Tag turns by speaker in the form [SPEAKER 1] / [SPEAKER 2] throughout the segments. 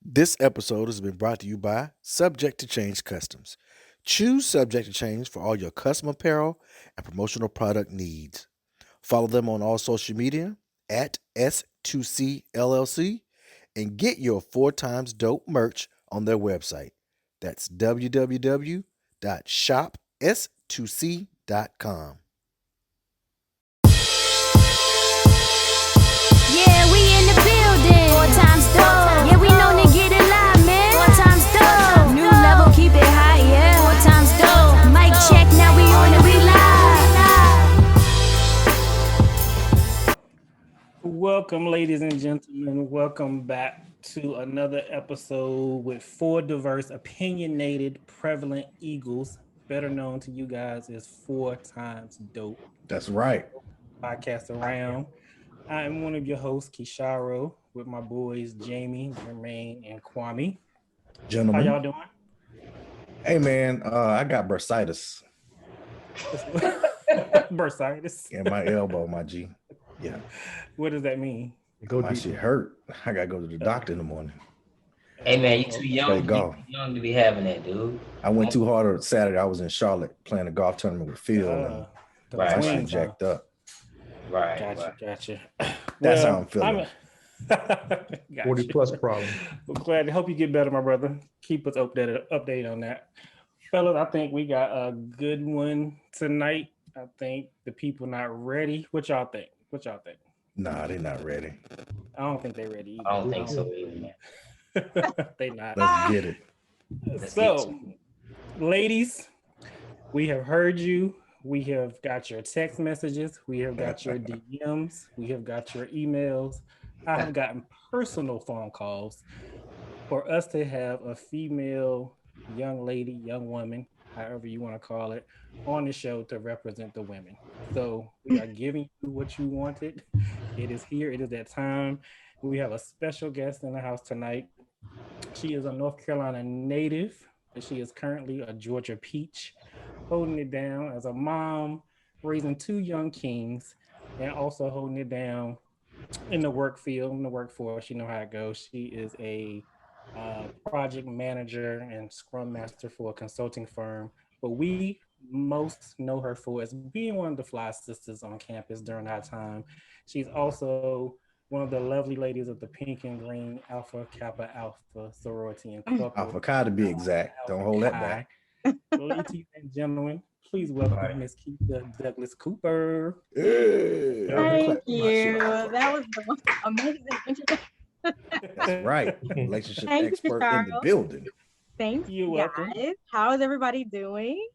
[SPEAKER 1] This episode has been brought to you by Subject to Change Customs. Choose Subject to Change for all your custom apparel and promotional product needs. Follow them on all social media at S2C LLC and get your 4 times dope merch on their website. That's www.shops2c.com.
[SPEAKER 2] Yeah, we in the building. 4 times dope. Yeah, we known to get it live, man. 4 times dope. New level, keep it high, yeah. 4 times dope. Mic check, now we on it, we live.
[SPEAKER 3] Welcome, ladies and gentlemen. Welcome back to another episode with 4 diverse, opinionated, prevalent eagles, better known to you guys as 4 times dope.
[SPEAKER 4] That's right.
[SPEAKER 3] Podcast around. I am one of your hosts, Kisharo, with my boys Jamie, Jermaine, and Kwame. How
[SPEAKER 4] Gentlemen.
[SPEAKER 3] y'all doing?
[SPEAKER 4] Hey man, I got bursitis
[SPEAKER 3] Bursitis.
[SPEAKER 4] in my elbow, my G. Yeah.
[SPEAKER 3] What does that mean?
[SPEAKER 4] My shit hurt. I gotta go to the doctor in the morning.
[SPEAKER 5] Hey man, you too young.
[SPEAKER 4] Play
[SPEAKER 5] You
[SPEAKER 4] golf.
[SPEAKER 5] too young to be having that, dude.
[SPEAKER 4] I went too hard on Saturday. I was in Charlotte playing a golf tournament with Phil, and
[SPEAKER 3] The
[SPEAKER 5] Right.
[SPEAKER 4] my shit
[SPEAKER 3] twins, huh?
[SPEAKER 4] jacked up.
[SPEAKER 5] Right.
[SPEAKER 3] Gotcha.
[SPEAKER 4] That's how I'm feeling.
[SPEAKER 6] 40 plus problem.
[SPEAKER 3] Well, glad to help you get better, my brother. Keep us updated on that. Fellas, I think we got a good one tonight. I think the people not ready. What y'all think?
[SPEAKER 4] Nah, they not ready.
[SPEAKER 3] I don't think they're ready
[SPEAKER 5] I don't think so either, man.
[SPEAKER 3] either. They not.
[SPEAKER 4] Let's get it.
[SPEAKER 5] Let's
[SPEAKER 3] So,
[SPEAKER 5] get to it.
[SPEAKER 3] ladies, we have heard you. We have got your text messages. We have got your DMs. We have got your emails. I have gotten personal phone calls for us to have a female young lady, young woman, however you want to call it, on the show to represent the women. So we are giving you what you wanted. It is here. It is that time. We have a special guest in the house tonight. She is a North Carolina native, but she is currently a Georgia peach, holding it down as a mom, raising 2 young kings, and also holding it down in the work field, in the workforce. You know how it goes. She is a project manager and scrum master for a consulting firm, but we most know her for as being one of the fly sisters on campus during that time. She's also one of the lovely ladies of the Pink and Green Alpha Kappa Alpha sorority and club.
[SPEAKER 4] Alpha Chi to be exact. Don't hold that back.
[SPEAKER 3] Ladies and gentlemen, please welcome Miss Keisha Douglas Cooper.
[SPEAKER 4] Yeah.
[SPEAKER 7] Thank you. That was the most amazing introduction.
[SPEAKER 4] That's right. Relationship
[SPEAKER 7] Thank you,
[SPEAKER 4] expert in the
[SPEAKER 7] Charles.
[SPEAKER 4] building.
[SPEAKER 7] Thanks,
[SPEAKER 3] You're welcome.
[SPEAKER 7] guys. How is everybody doing?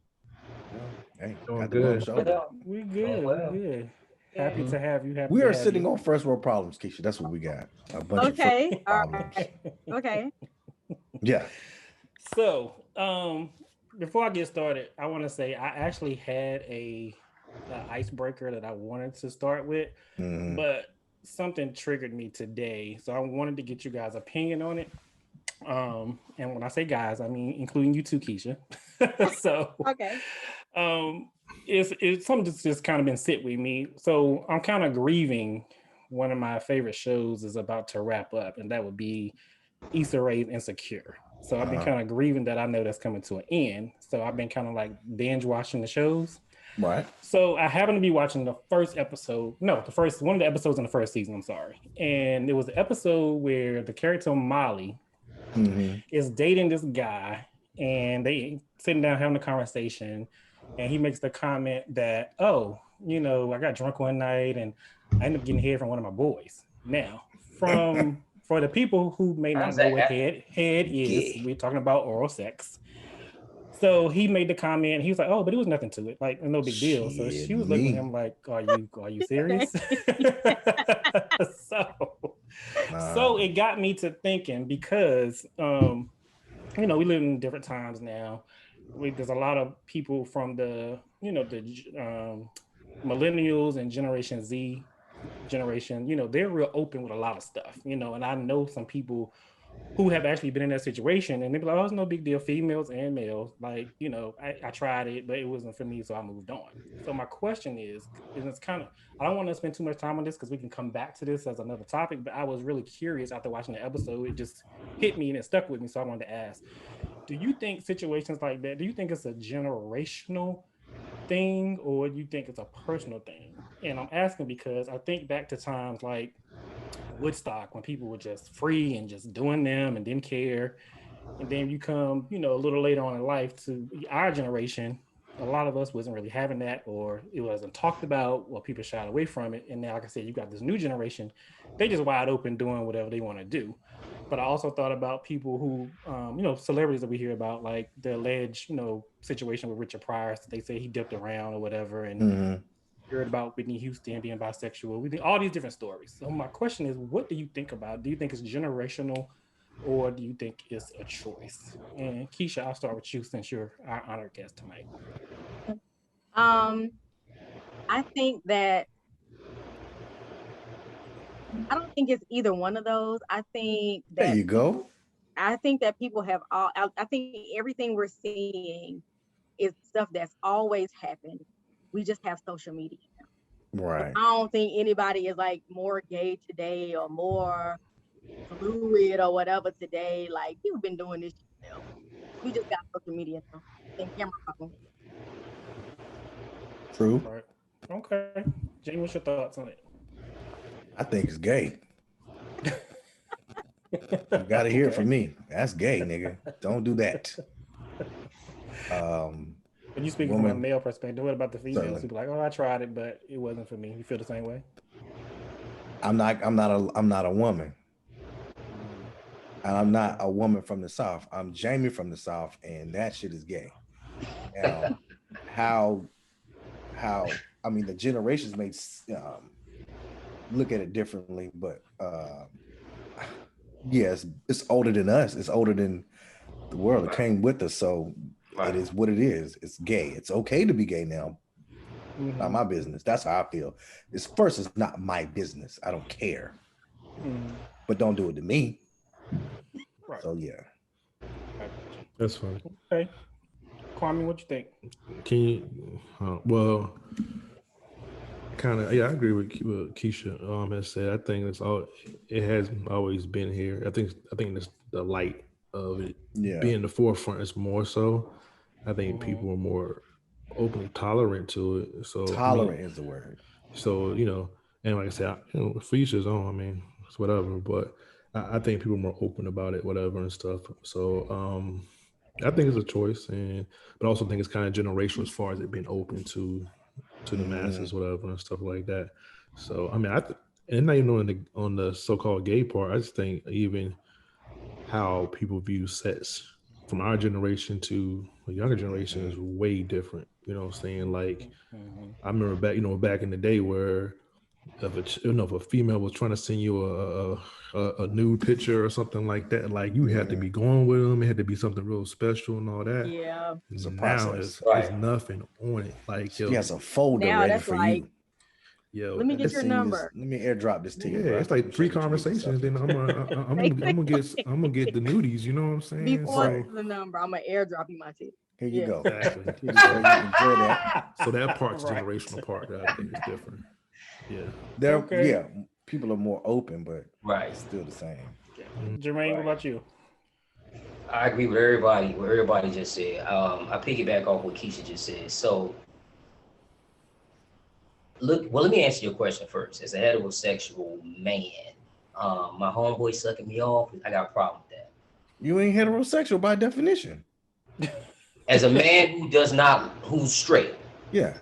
[SPEAKER 4] Hey,
[SPEAKER 6] Doing
[SPEAKER 4] got the one
[SPEAKER 6] good.
[SPEAKER 4] shoulder.
[SPEAKER 3] We good.
[SPEAKER 5] well.
[SPEAKER 3] We good. Happy to have you.
[SPEAKER 4] We are sitting on first world problems, Keisha. That's what we got. A bunch
[SPEAKER 7] Okay.
[SPEAKER 4] of
[SPEAKER 7] All
[SPEAKER 4] problems.
[SPEAKER 7] right. Okay.
[SPEAKER 4] Yeah.
[SPEAKER 3] So, before I get started, I want to say I actually had a icebreaker that I wanted to start with,
[SPEAKER 4] Mhm.
[SPEAKER 3] but something triggered me today, so I wanted to get you guys' opinion on it. And when I say guys, I mean including you too, Keisha. So,
[SPEAKER 7] Okay.
[SPEAKER 3] it's something that's just kind of been sit with me. So I'm kind of grieving. One of my favorite shows is about to wrap up, and that would be Issa Rae's Insecure. So I've been kind of grieving that I know that's coming to an end. So I've been kind of like binge watching the shows.
[SPEAKER 4] Right.
[SPEAKER 3] So I happen to be watching the first episode. No, the first one of the episodes in the first season. I'm sorry. And it was the episode where the character Molly is dating this guy, and they sitting down having a conversation, and he makes the comment that, oh, you know, I got drunk one night and I ended up getting head from one of my boys. Now, for the people who may not know what head is, we're talking about oral sex. So he made the comment. He was like, "Oh, but it was nothing to it, like no big deal." So
[SPEAKER 4] Shit,
[SPEAKER 3] she was looking at
[SPEAKER 4] me.
[SPEAKER 3] him like, "Are you serious?" So it got me to thinking because you know, we live in different times now. There's a lot of people from the millennials and Generation Z generation. You know, they're real open with a lot of stuff. You know, and I know some people who have actually been in that situation, and they be like, "Oh, it's no big deal, females and males. Like, I tried it, but it wasn't for me, so I moved on." So my question is, and it's kind of, I don't want to spend too much time on this because we can come back to this as another topic. But I was really curious after watching the episode; it just hit me and it stuck with me. So I wanted to ask: do you think situations like that? Do you think it's a generational thing, or do you think it's a personal thing? And I'm asking because I think back to times like Woodstock when people were just free and just doing them and didn't care. And then you come, a little later on in life to our generation, a lot of us wasn't really having that, or it wasn't talked about, or people shied away from it. And now, like I said, you got this new generation, they just wide open doing whatever they want to do. But I also thought about people who, celebrities that we hear about, like the alleged, situation with Richard Pryor. They say he dipped around or whatever, and
[SPEAKER 4] Mhm.
[SPEAKER 3] heard about Whitney Houston being bisexual. We think all these different stories. So my question is, what do you think about it? Do you think it's generational, or do you think it's a choice? And Keisha, I'll start with you since you're our honored guest tonight.
[SPEAKER 7] Um, I think that I don't think it's either one of those.
[SPEAKER 4] There you go.
[SPEAKER 7] I think that people have all. I think everything we're seeing is stuff that's always happened. We just have social media.
[SPEAKER 4] Right.
[SPEAKER 7] I don't think anybody is like more gay today or more fluid or whatever today. Like people been doing this. We just got social media now and camera phone.
[SPEAKER 4] True.
[SPEAKER 3] Right. Okay. Jamie, what's your thoughts on it?
[SPEAKER 4] I think it's gay. You gotta hear it from me. That's gay, nigga. Don't do that.
[SPEAKER 3] When you speaking from a male perspective, what about the females?
[SPEAKER 4] Certainly.
[SPEAKER 3] People like, oh, I tried it, but it wasn't for me. You feel the same way?
[SPEAKER 4] I'm not a woman. And I'm not a woman from the South. I'm Jamie from the South, and that shit is gay. Now, how I mean, the generations may look at it differently, but yes, it's older than us. It's older than the world. It came with us, so it is what it is. It's gay. It's okay to be gay now. Not my business. That's how I feel. It's not my business. I don't care. But don't do it to me.
[SPEAKER 3] Right.
[SPEAKER 4] So yeah.
[SPEAKER 6] That's fine.
[SPEAKER 3] Okay. Kwame, what you think?
[SPEAKER 6] Can you? Well, kind of. Yeah, I agree with what Keisha has said. I think it has always been here. I think it's the light of it being the forefront is more so. I think people are more open, tolerant to it. So
[SPEAKER 4] tolerant is the word.
[SPEAKER 6] So and like I said, for each his own. I mean, it's whatever. But I think people are more open about it, whatever and stuff. So I think it's a choice, but I also think it's kind of generational as far as it being open to the masses, whatever and stuff like that. So I mean, and not even on the so-called gay part, I just think even how people view sex from our generation to the younger generation is way different. You know what I'm saying? Like I remember back in the day where if a female was trying to send you a nude picture or something like that, like you had to be going with them. It had to be something real special and all that.
[SPEAKER 7] Yeah.
[SPEAKER 4] It's a
[SPEAKER 6] Now
[SPEAKER 4] process.
[SPEAKER 6] it's nothing on it. Like
[SPEAKER 4] she has a folder
[SPEAKER 7] now
[SPEAKER 4] ready
[SPEAKER 7] that's
[SPEAKER 4] for
[SPEAKER 7] like,
[SPEAKER 4] you.
[SPEAKER 7] Yo, let me get your number.
[SPEAKER 4] Let me airdrop this to you.
[SPEAKER 6] Yeah, it's like 3 conversations. Then I'm gonna get the nudies. You know what I'm saying?
[SPEAKER 7] Before the number, I'm gonna airdrop you my tip.
[SPEAKER 4] Here you go.
[SPEAKER 6] Exactly.
[SPEAKER 4] Here you go. You enjoy that.
[SPEAKER 6] So that part's generational part that I think is different. Yeah.
[SPEAKER 4] Yeah, people are more open, but it's still the same.
[SPEAKER 3] Jermaine, what about you?
[SPEAKER 5] I agree with everybody. What everybody just said. I piggyback off what Keisha just said. So, let me answer your question first. As a heterosexual man, my homeboy sucking me off, I got a problem with that.
[SPEAKER 4] You ain't heterosexual by definition.
[SPEAKER 5] As a man who's straight.
[SPEAKER 4] Yeah.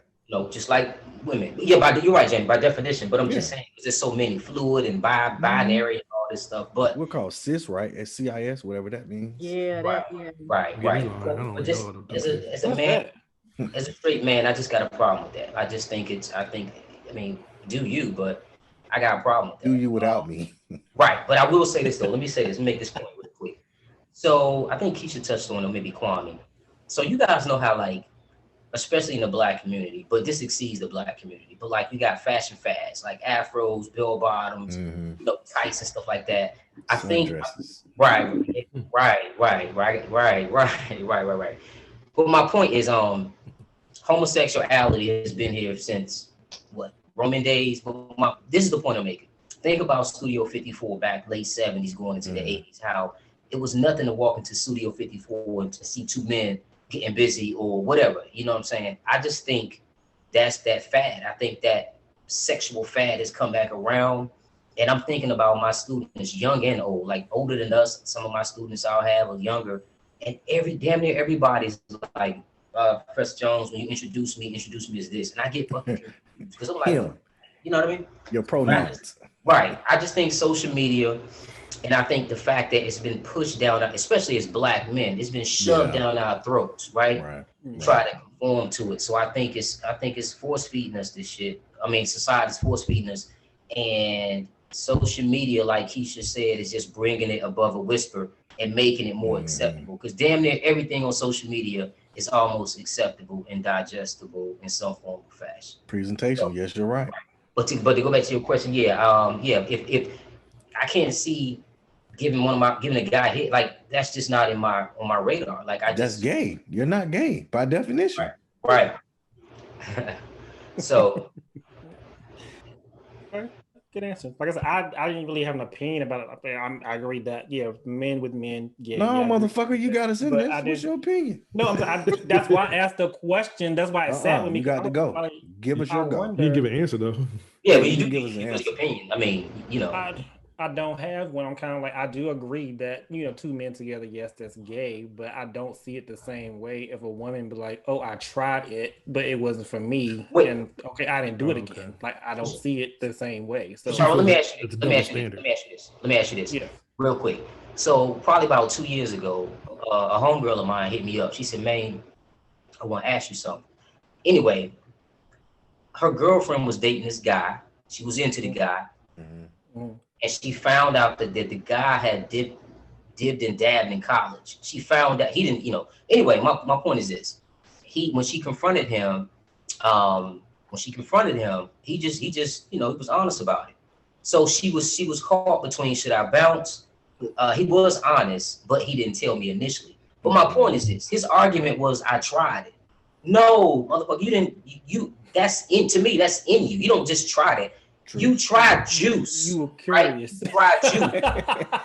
[SPEAKER 5] Just like women. Yeah, you're right, Jamie, by definition. But I'm just saying, there's so many fluid and binary and all this stuff. But
[SPEAKER 4] we're called cis, right? CIS, whatever that means.
[SPEAKER 7] Yeah,
[SPEAKER 5] right. But just as a man, as a straight man, I just got a problem with that. I just think do you, but I got a problem with that.
[SPEAKER 4] Do you without me.
[SPEAKER 5] Right. But I will say this though. Let me make this point real quick. So I think Keisha touched on it, maybe Kwame. So you guys know how, like, especially in the Black community, but this exceeds the Black community. But like, we got fashion fads, like afros, bell bottoms, tights and stuff like that. I think Right. But my point is, homosexuality has been here since what, Roman days. But this is the point I'm making. Think about Studio 54 back late 70s going into the 80s, how it was nothing to walk into Studio 54 and to see two men getting busy or whatever. You know what I'm saying? I just think that's that fad. I think that sexual fad has come back around. And I'm thinking about my students, young and old, like older than us. Some of my students I'll have are younger. And damn near everybody's like, Professor Jones, when you introduce me as this. And I get fucking confused because I'm like,
[SPEAKER 4] Him.
[SPEAKER 5] you know what I mean?
[SPEAKER 4] Your pronouns.
[SPEAKER 5] Right. I just think social media, and I think the fact that it's been pushed down, especially as Black men, it's been shoved down our throats, right? Try to conform to it. So I think it's force feeding us this shit. I mean, society's force feeding us, and social media, like Keisha said, is just bringing it above a whisper and making it more acceptable. Because damn near everything on social media is almost acceptable and digestible in some form or fashion.
[SPEAKER 4] Presentation.
[SPEAKER 5] So,
[SPEAKER 4] yes, you're right.
[SPEAKER 5] But to go back to your question, if I can't see giving a guy a hit, like that's just not on my radar. Like
[SPEAKER 4] that's gay. You're not gay by definition.
[SPEAKER 5] Right. So
[SPEAKER 3] good answer. Like I said, I didn't really have an opinion about it. I agree that men with men.
[SPEAKER 4] No, motherfucker, you got us in this. What's your opinion?
[SPEAKER 3] No, that's why I asked the question. That's why it sat with me.
[SPEAKER 4] You got to go. Give us your go.
[SPEAKER 6] You can give an answer though.
[SPEAKER 5] Yeah, but you do give us an opinion. I mean,
[SPEAKER 3] I don't have one. I'm kind of like, I do agree that, two men together, yes, that's gay, but I don't see it the same way. If a woman be like, oh, I tried it, but it wasn't for me. And okay, I didn't do it again. Like, I don't see it the same way. So
[SPEAKER 5] let me ask you this real quick. So probably about 2 years ago, a homegirl of mine hit me up. She said, man, I want to ask you something. Anyway, her girlfriend was dating this guy. She was into the guy. And she found out that the guy had dibbed and dabbed in college. She found out he didn't, Anyway, my point is this: when she confronted him, he just he was honest about it. So she was caught between, should I bounce? He was honest, but he didn't tell me initially. But my point is this: his argument was, I tried it. No, motherfucker, you didn't. To me, that's in you. You don't just try it. You tried juice.
[SPEAKER 3] You were curious.
[SPEAKER 5] Right? You tried juice.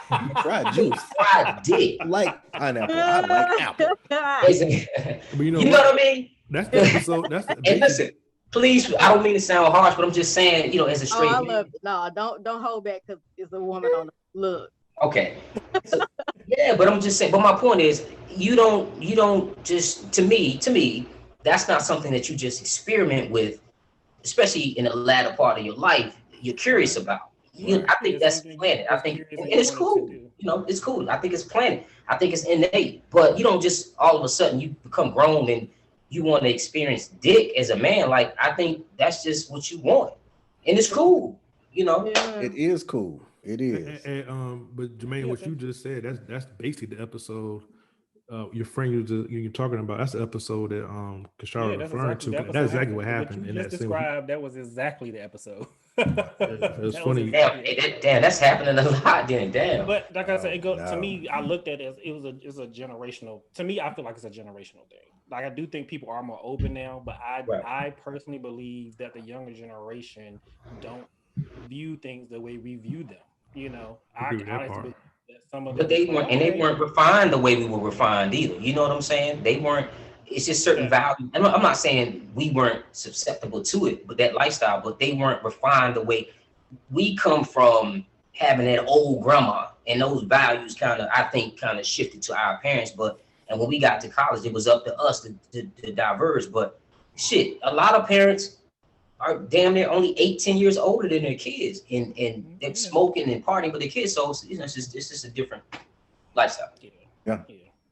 [SPEAKER 4] You tried juice.
[SPEAKER 5] You tried dick.
[SPEAKER 4] Like pineapple. I like apple.
[SPEAKER 6] But
[SPEAKER 5] you know what I mean?
[SPEAKER 6] That's the episode.
[SPEAKER 5] And listen, please, I don't mean to sound harsh, but I'm just saying, as a straight man.
[SPEAKER 7] I love it. No, don't hold back because it's a woman on the look.
[SPEAKER 5] Okay. So, but I'm just saying. But my point is, you don't just to me, that's not something that you just experiment with. Especially in the latter part of your life, you're curious about. I think that's planted. I think and it's cool. It's cool. I think it's planted. I think it's innate. But you don't just all of a sudden you become grown and you want to experience dick as a man. Like, I think that's just what you want, and it's cool.
[SPEAKER 4] It is cool. It is.
[SPEAKER 6] But Jermaine, what you just said, that's basically the episode. Your friend you're talking about, that's the episode that Kashara referring to. That's exactly what happened.
[SPEAKER 3] What you just described, that was exactly the episode.
[SPEAKER 6] It was funny.
[SPEAKER 5] Damn, that's happening a lot. Damn.
[SPEAKER 3] But like I said, to me, I looked at it as it's a generational. To me, I feel like it's a generational thing. Like, I do think people are more open now, but I personally believe that the younger generation don't view things the way we view them.
[SPEAKER 5] But they weren't refined the way we were refined either. You know what I'm saying? They weren't. It's just certain values. And I'm not saying we weren't susceptible to it, but that lifestyle. But they weren't refined the way we come from, having that old grandma, and those values kind of shifted to our parents. And when we got to college, it was up to us to diverge. But shit, a lot of parents are damn near only 8-10 years older than their kids, and they're smoking and partying with their kids. So it's just a different lifestyle.
[SPEAKER 3] Yeah,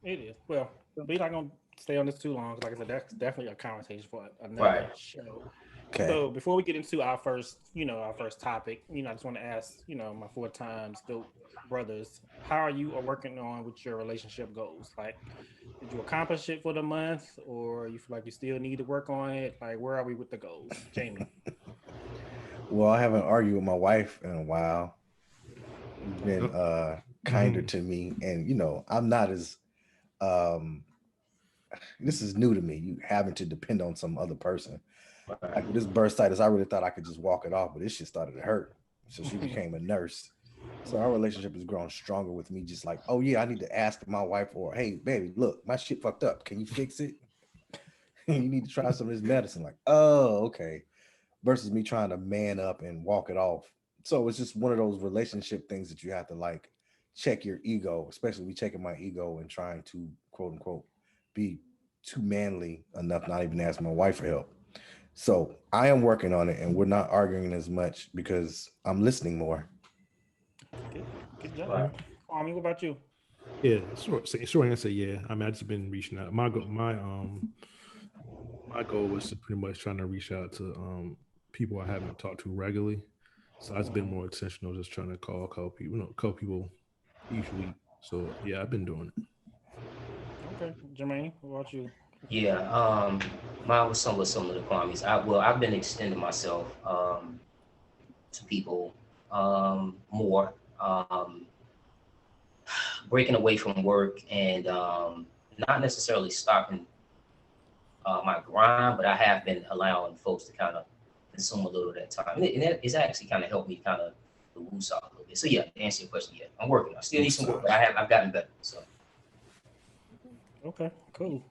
[SPEAKER 3] it is. Well, we're not gonna stay on this too long. Like I said, that's definitely a conversation for another show. Okay. So before we get into our first topic, I just want to ask, my 4 times dope brothers, how are you working on with your relationship goals? Like, did you accomplish it for the month, or you feel like you still need to work on it? Like, where are we with the goals, Jamie?
[SPEAKER 4] Well, I haven't argued with my wife in a while. It's been kinder to me, and I'm not as this is new to me. You having to depend on some other person. Like with this bursitis, I really thought I could just walk it off, but this shit started to hurt. So she became a nurse. So our relationship has grown stronger with me. Just like, oh yeah, I need to ask my wife, or hey, baby, look, my shit fucked up. Can you fix it? You need to try some of this medicine. Like, oh, okay. Versus me trying to man up and walk it off. So it's just one of those relationship things that you have to like check your ego, especially me checking my ego and trying to quote unquote be too manly enough not even ask my wife for help. So I am working on it, and we're not arguing as much because I'm listening more.
[SPEAKER 3] Good job. Kwame, what about you?
[SPEAKER 6] Yeah, short answer, yeah. I mean, I just been reaching out. My goal was to pretty much trying to reach out to people I haven't talked to regularly. So I've been more intentional, just trying to call people, call people each week. So yeah, I've been doing it.
[SPEAKER 3] Okay, Jermaine, what about you?
[SPEAKER 5] Yeah, mine was somewhat similar to Kwame's. I've been extending myself to people more, breaking away from work and not necessarily stopping my grind, but I have been allowing folks to kind of consume a little of that time, and that is actually kind of helped me kind of loose off a little bit. So yeah, to answer your question, yeah, I'm working. I still need some work, but I've gotten better. So
[SPEAKER 3] Okay, cool.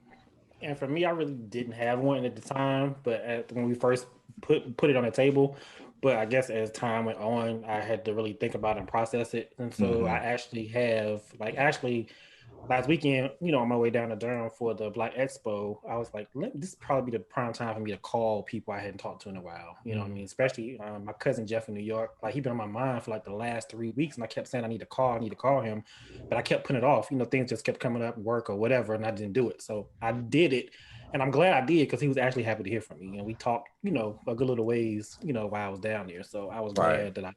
[SPEAKER 3] And for me, I really didn't have one at the time, but when we first put it on the table, but I guess as time went on, I had to really think about it and process it. And so I actually have, last weekend, on my way down to Durham for the Black Expo, I was like, this is probably be the prime time for me to call people I hadn't talked to in a while. You know what I mean? Especially my cousin Jeff in New York. Like, he'd been on my mind for like the last 3 weeks, and I kept saying I need to call him, but I kept putting it off. Things just kept coming up, work or whatever, and I didn't do it. So I did it, and I'm glad I did, because he was actually happy to hear from me, and we talked, a good little ways, while I was down there. So I was glad that I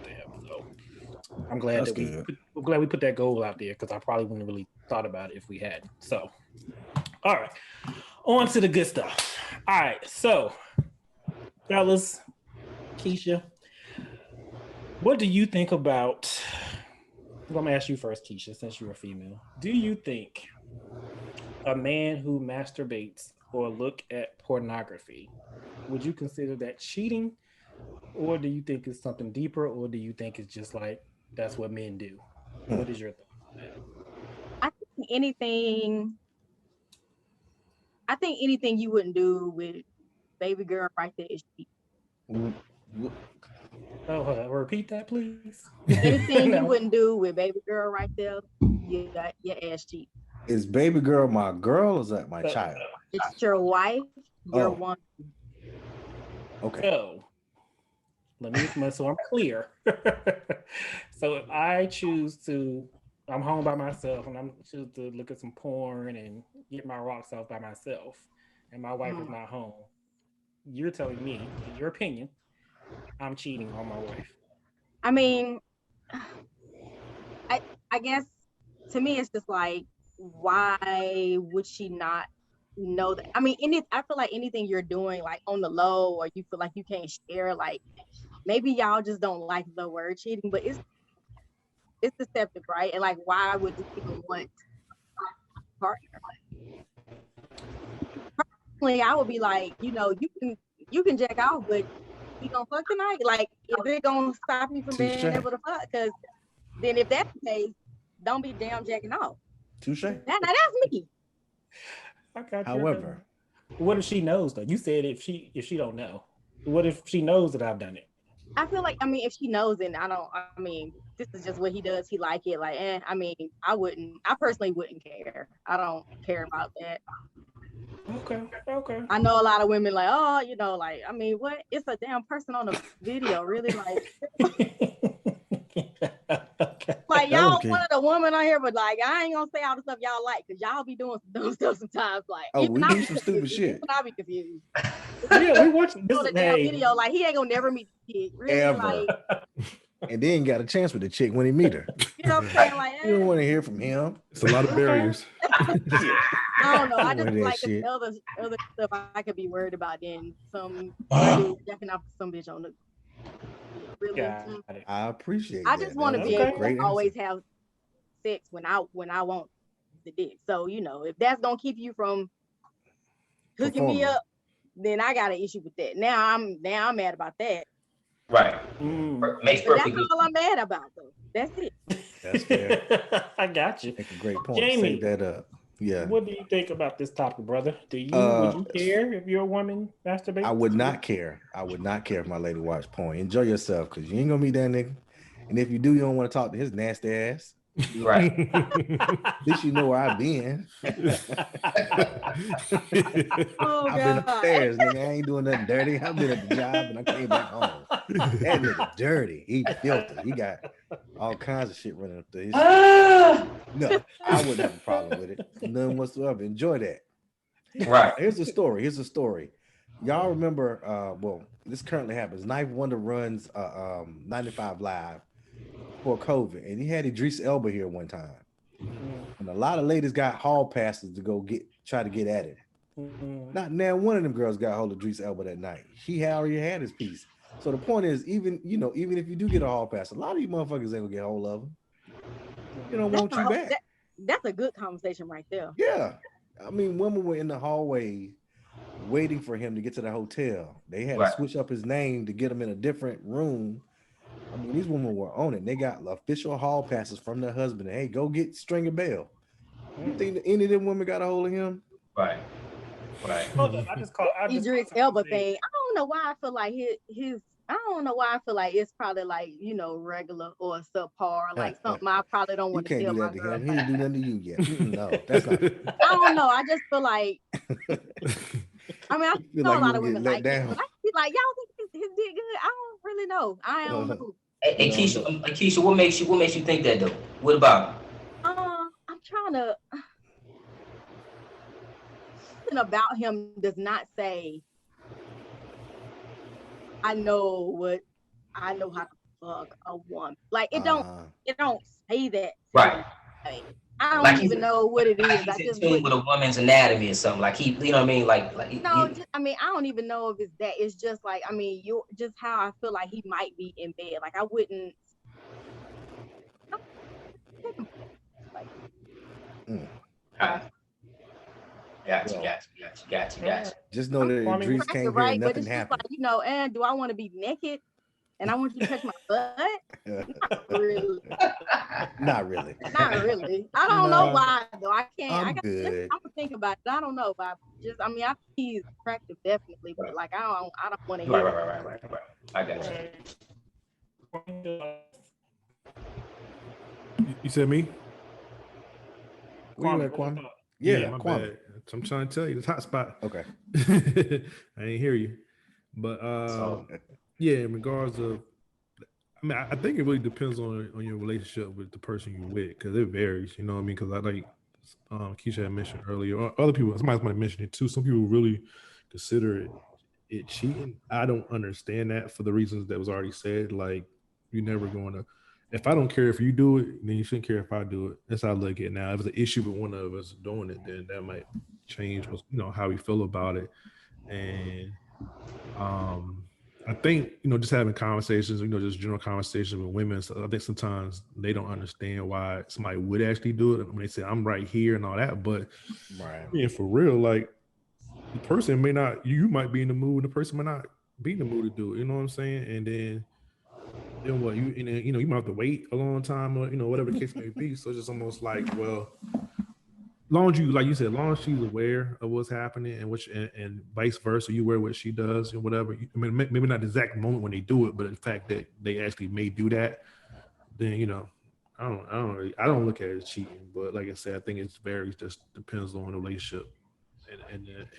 [SPEAKER 3] to him. So I'm glad I'm glad we put that goal out there, because I probably wouldn't have really thought about it if we hadn't. So, all right, on to the good stuff. All right, so fellas, Keisha, what do you think about? I'm gonna ask you first, Keisha, since you're a female. Do you think a man who masturbates or look at pornography, would you consider that cheating, or do you think it's something deeper, or do you think it's just like that's what men do? What is your thought on that?
[SPEAKER 7] I think anything you wouldn't do with baby girl right there is cheating.
[SPEAKER 3] Oh, repeat that, please.
[SPEAKER 7] Anything you wouldn't do with baby girl right there, you got your ass cheating.
[SPEAKER 4] Is baby girl my girl, or is that my child?
[SPEAKER 7] It's your wife, your woman.
[SPEAKER 4] Okay.
[SPEAKER 3] So let me, so I'm clear. So if I choose to, I'm home by myself, and I'm choose to look at some porn and get my rocks off by myself, and my wife is not home, you're telling me, in your opinion, I'm cheating on my wife?
[SPEAKER 7] I mean, I guess to me it's just like, why would she not know that? I mean, I feel like anything you're doing like on the low, or you feel like you can't share, like maybe y'all just don't like the word cheating, but it's deceptive, right? And like, why would you even want a partner? Personally, I would be like, you can jack off, but you gonna fuck tonight? Like, is it gonna stop you from being able to fuck? Because then if that's the case, don't be damn jacking off.
[SPEAKER 4] Touche.
[SPEAKER 7] That's me.
[SPEAKER 4] However,
[SPEAKER 3] what if she knows though? You said if she don't know. What if she knows that I've done it?
[SPEAKER 7] I feel like, if she knows, then this is just what he does. He like it. Like, I personally wouldn't care. I don't care about that.
[SPEAKER 3] Okay.
[SPEAKER 7] I know a lot of women like, what? It's a damn person on the video, really? Like, like y'all wanted a woman on here, but like, I ain't gonna say all the stuff y'all like, because y'all be doing some dumb stuff sometimes. Like,
[SPEAKER 4] we do some stupid shit.
[SPEAKER 7] Even I be confused.
[SPEAKER 3] Yeah, we watching this
[SPEAKER 7] damn video. Like, he ain't gonna never meet the kid. Really,
[SPEAKER 4] ever.
[SPEAKER 7] Like,
[SPEAKER 4] and then got a chance with the chick when he meet her.
[SPEAKER 7] You know what I'm saying? Like,
[SPEAKER 4] you don't want to hear from him.
[SPEAKER 6] It's a lot of barriers.
[SPEAKER 7] I don't know. I just like the other stuff I could be worried about than some dude jacking off some bitch on the. Really,
[SPEAKER 4] I appreciate.
[SPEAKER 7] I just want to be able to always have sex when I want the dick. So if that's gonna keep you from hooking me up, then I got an issue with that. Now I'm mad about that.
[SPEAKER 5] Right. Makes
[SPEAKER 7] But
[SPEAKER 5] perfect.
[SPEAKER 7] that's all I'm mad about, though. That's it.
[SPEAKER 4] That's fair.
[SPEAKER 3] I got you.
[SPEAKER 4] Make a great point.
[SPEAKER 3] Jamie,
[SPEAKER 4] Save that up. Yeah.
[SPEAKER 3] What do you think about this topic, brother? Would you care if your woman masturbates?
[SPEAKER 4] I would not care. I would not care if my lady watched porn. Enjoy yourself, because you ain't gonna meet that nigga. And if you do, you don't want to talk to his nasty ass.
[SPEAKER 5] Right.
[SPEAKER 4] At least you know where I've been. I've been upstairs, nigga. I ain't doing nothing dirty. I've been at the job and I came back home. That nigga dirty. He filthy. He got all kinds of shit running up there. No, I wouldn't have a problem with it. None whatsoever. Enjoy that.
[SPEAKER 5] Right.
[SPEAKER 4] Here's the story. Y'all remember, well, this currently happens. Knife Wonder runs 95 Live for COVID, and he had Idris Elba here one time. And a lot of ladies got hall passes to go try to get at him. Not now one of them girls got hold of Idris Elba that night. He already had his piece. So the point is, even if you do get a hall pass, a lot of you motherfuckers ain't gonna get a hold of him. You don't want you back.
[SPEAKER 7] That's a good conversation right there.
[SPEAKER 4] Yeah. I mean, women were in the hallway waiting for him to get to the hotel. They had to switch up his name to get him in a different room. I mean, these women were on it. They got official hall passes from their husband. Hey, go get Stringer Bell. You think that any of them women got a hold of him?
[SPEAKER 5] Right.
[SPEAKER 3] Hold up,
[SPEAKER 7] Idris Elba thing. I don't know why I feel like his. I don't know why I feel like it's probably like regular or subpar, like something I probably don't want to tell my girl.
[SPEAKER 4] He didn't do nothing to you yet. No, that's not.
[SPEAKER 7] I don't know. I just feel like. I mean, I know a lot of women like that. I feel like y'all think his dick good. I don't really know. I don't know.
[SPEAKER 5] Hey, Keisha, what makes you think that though? What about?
[SPEAKER 7] I'm trying to. Something about him does not say. I know how to fuck a woman. Like it don't say that.
[SPEAKER 5] Right.
[SPEAKER 7] Like, I don't even know what it is.
[SPEAKER 5] Like
[SPEAKER 7] I just
[SPEAKER 5] with a woman's anatomy or something. Like you know what I mean? Like
[SPEAKER 7] no, I don't even know if it's that. It's just like, you're just how I feel like he might be in bed. Like I wouldn't.
[SPEAKER 5] Gotcha.
[SPEAKER 4] Just know that Idris came here and nothing happened.
[SPEAKER 7] Like, and do I want to be naked? And I want you to touch my butt? Not really.
[SPEAKER 4] Not really.
[SPEAKER 7] I don't know why though. I can't.
[SPEAKER 4] I'm good.
[SPEAKER 7] I'm gonna think about it. I don't know, but I think he's attractive definitely, but like I don't want to hear.
[SPEAKER 5] Right. I got you.
[SPEAKER 6] You said me?
[SPEAKER 4] Where you at, Kwame?
[SPEAKER 6] Yeah, my
[SPEAKER 4] Kwame.
[SPEAKER 6] bad. I'm trying to tell you, it's hot spot.
[SPEAKER 4] Okay.
[SPEAKER 6] I ain't hear you. But yeah, in regards of, I think it really depends on your relationship with the person you're with, because it varies, you know what I mean? Because I like Keisha had mentioned earlier, or other people, somebody might mention it too. Some people really consider it cheating. I don't understand that for the reasons that was already said. Like, you're never going to, if I don't care if you do it, then you shouldn't care if I do it. That's how I look at it now. If it's an issue with one of us doing it, then that might change how we feel about it. And I think, just having conversations, just general conversations with women. So I think sometimes they don't understand why somebody would actually do it when they say, I'm right here and all that. But for real, like, the person you might be in the mood, the person might not be in the mood to do it. You know what I'm saying? And then what you might have to wait a long time, or whatever the case may be. So it's just almost like, well, long as you, like you said, long as she's aware of what's happening and vice versa, you aware what she does and whatever. Maybe not the exact moment when they do it, but the fact that they actually may do that, then I don't look at it as cheating. But like I said, I think it varies. Just depends on the relationship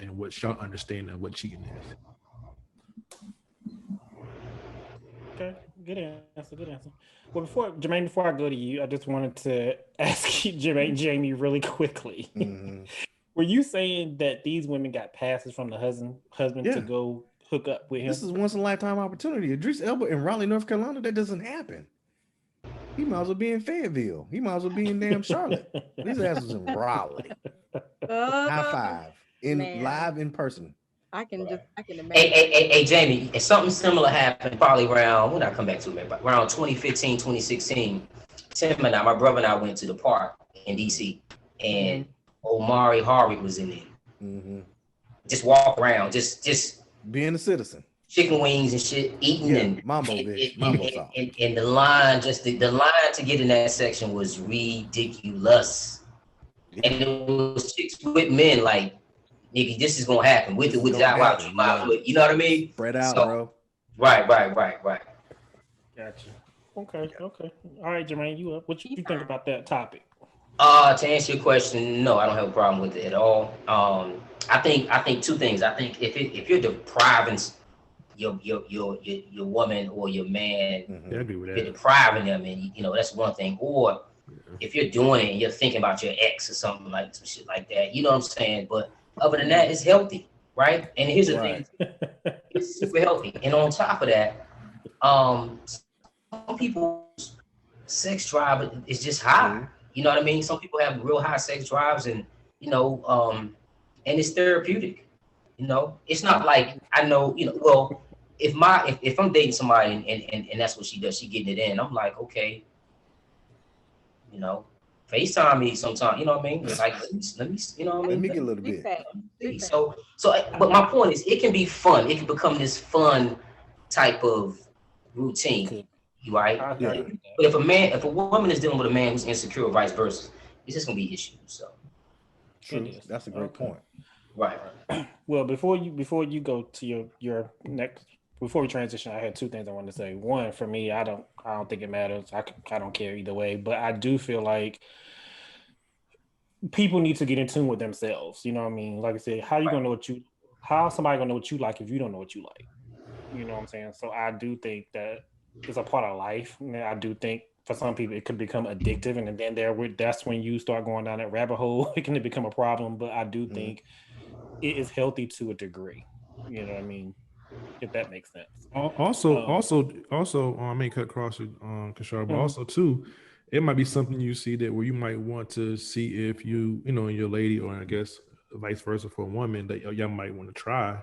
[SPEAKER 6] and what y'all understand of what cheating is.
[SPEAKER 3] Okay, good answer. Well, before I go to you, I just wanted to ask you, Jamie, really quickly. Mm-hmm. Were you saying that these women got passes from the husband to go hook up with him?
[SPEAKER 4] This is once in a lifetime opportunity. Idris Elba in Raleigh, North Carolina, that doesn't happen. He might as well be in Fayetteville. He might as well be in damn Charlotte. These asses in Raleigh. High five live in person.
[SPEAKER 7] I can imagine.
[SPEAKER 5] Hey, Jamie, if something similar happened probably around, when I come back to it, around 2015, 2016, Tim and I, my brother and I went to the park in DC, and Omari Harvey was in there.
[SPEAKER 4] Mm-hmm.
[SPEAKER 5] Just walk around, just
[SPEAKER 4] Being a citizen.
[SPEAKER 5] chicken wings and shit, eating and
[SPEAKER 4] mambo bitch, mambo sauce.
[SPEAKER 5] And the line, just the line to get in that section was ridiculous. And it was chicks with men like, nigga, this is gonna happen with it, without you know what I mean?
[SPEAKER 4] Spread out, bro.
[SPEAKER 5] Right.
[SPEAKER 3] Gotcha. Okay. All right, Jermaine, you up? What you think about that topic?
[SPEAKER 5] To answer your question, no, I don't have a problem with it at all. I think two things. I think if you're depriving your woman or your man,
[SPEAKER 6] I agree with that.
[SPEAKER 5] you're depriving them, and you know that's one thing. Or if you're doing it and you're thinking about your ex or something like some shit like that, you know what I'm saying? But other than that, it's healthy, right? And here's the thing, it's super healthy. And on top of that, some people's sex drive is just high. You know what I mean? Some people have real high sex drives, and you know, and it's therapeutic. You know, it's not like I know. You know, well, if I'm dating somebody and that's what she does, she getting it in. I'm like, okay, you know, FaceTime me sometime. You know what I mean? It's like let me, you know what I mean?
[SPEAKER 4] Let me get a little bit.
[SPEAKER 5] So, but my point is, it can be fun. It can become this fun type of routine. Right?
[SPEAKER 3] Yeah.
[SPEAKER 5] But if a woman is dealing with a man who's insecure, or vice versa, it's just gonna be issues. So
[SPEAKER 4] true. That's a great point.
[SPEAKER 5] Right.
[SPEAKER 3] Well, before you go to your next, before we transition, I had two things I wanted to say. One, for me, I don't think it matters. I don't care either way, but I do feel like people need to get in tune with themselves. You know what I mean? Like I said, how somebody gonna know what you like if you don't know what you like? You know what I'm saying? So I do think that it's a part of life. I do think for some people it could become addictive, and then that's when you start going down that rabbit hole. It can become a problem, but I do think it is healthy to a degree. You know what I mean? If that makes sense.
[SPEAKER 6] Also, I may cut across you, Kishar, but also too, it might be something you see that where you might want to see if you know, your lady, or I guess vice versa for a woman, that y'all might want to try.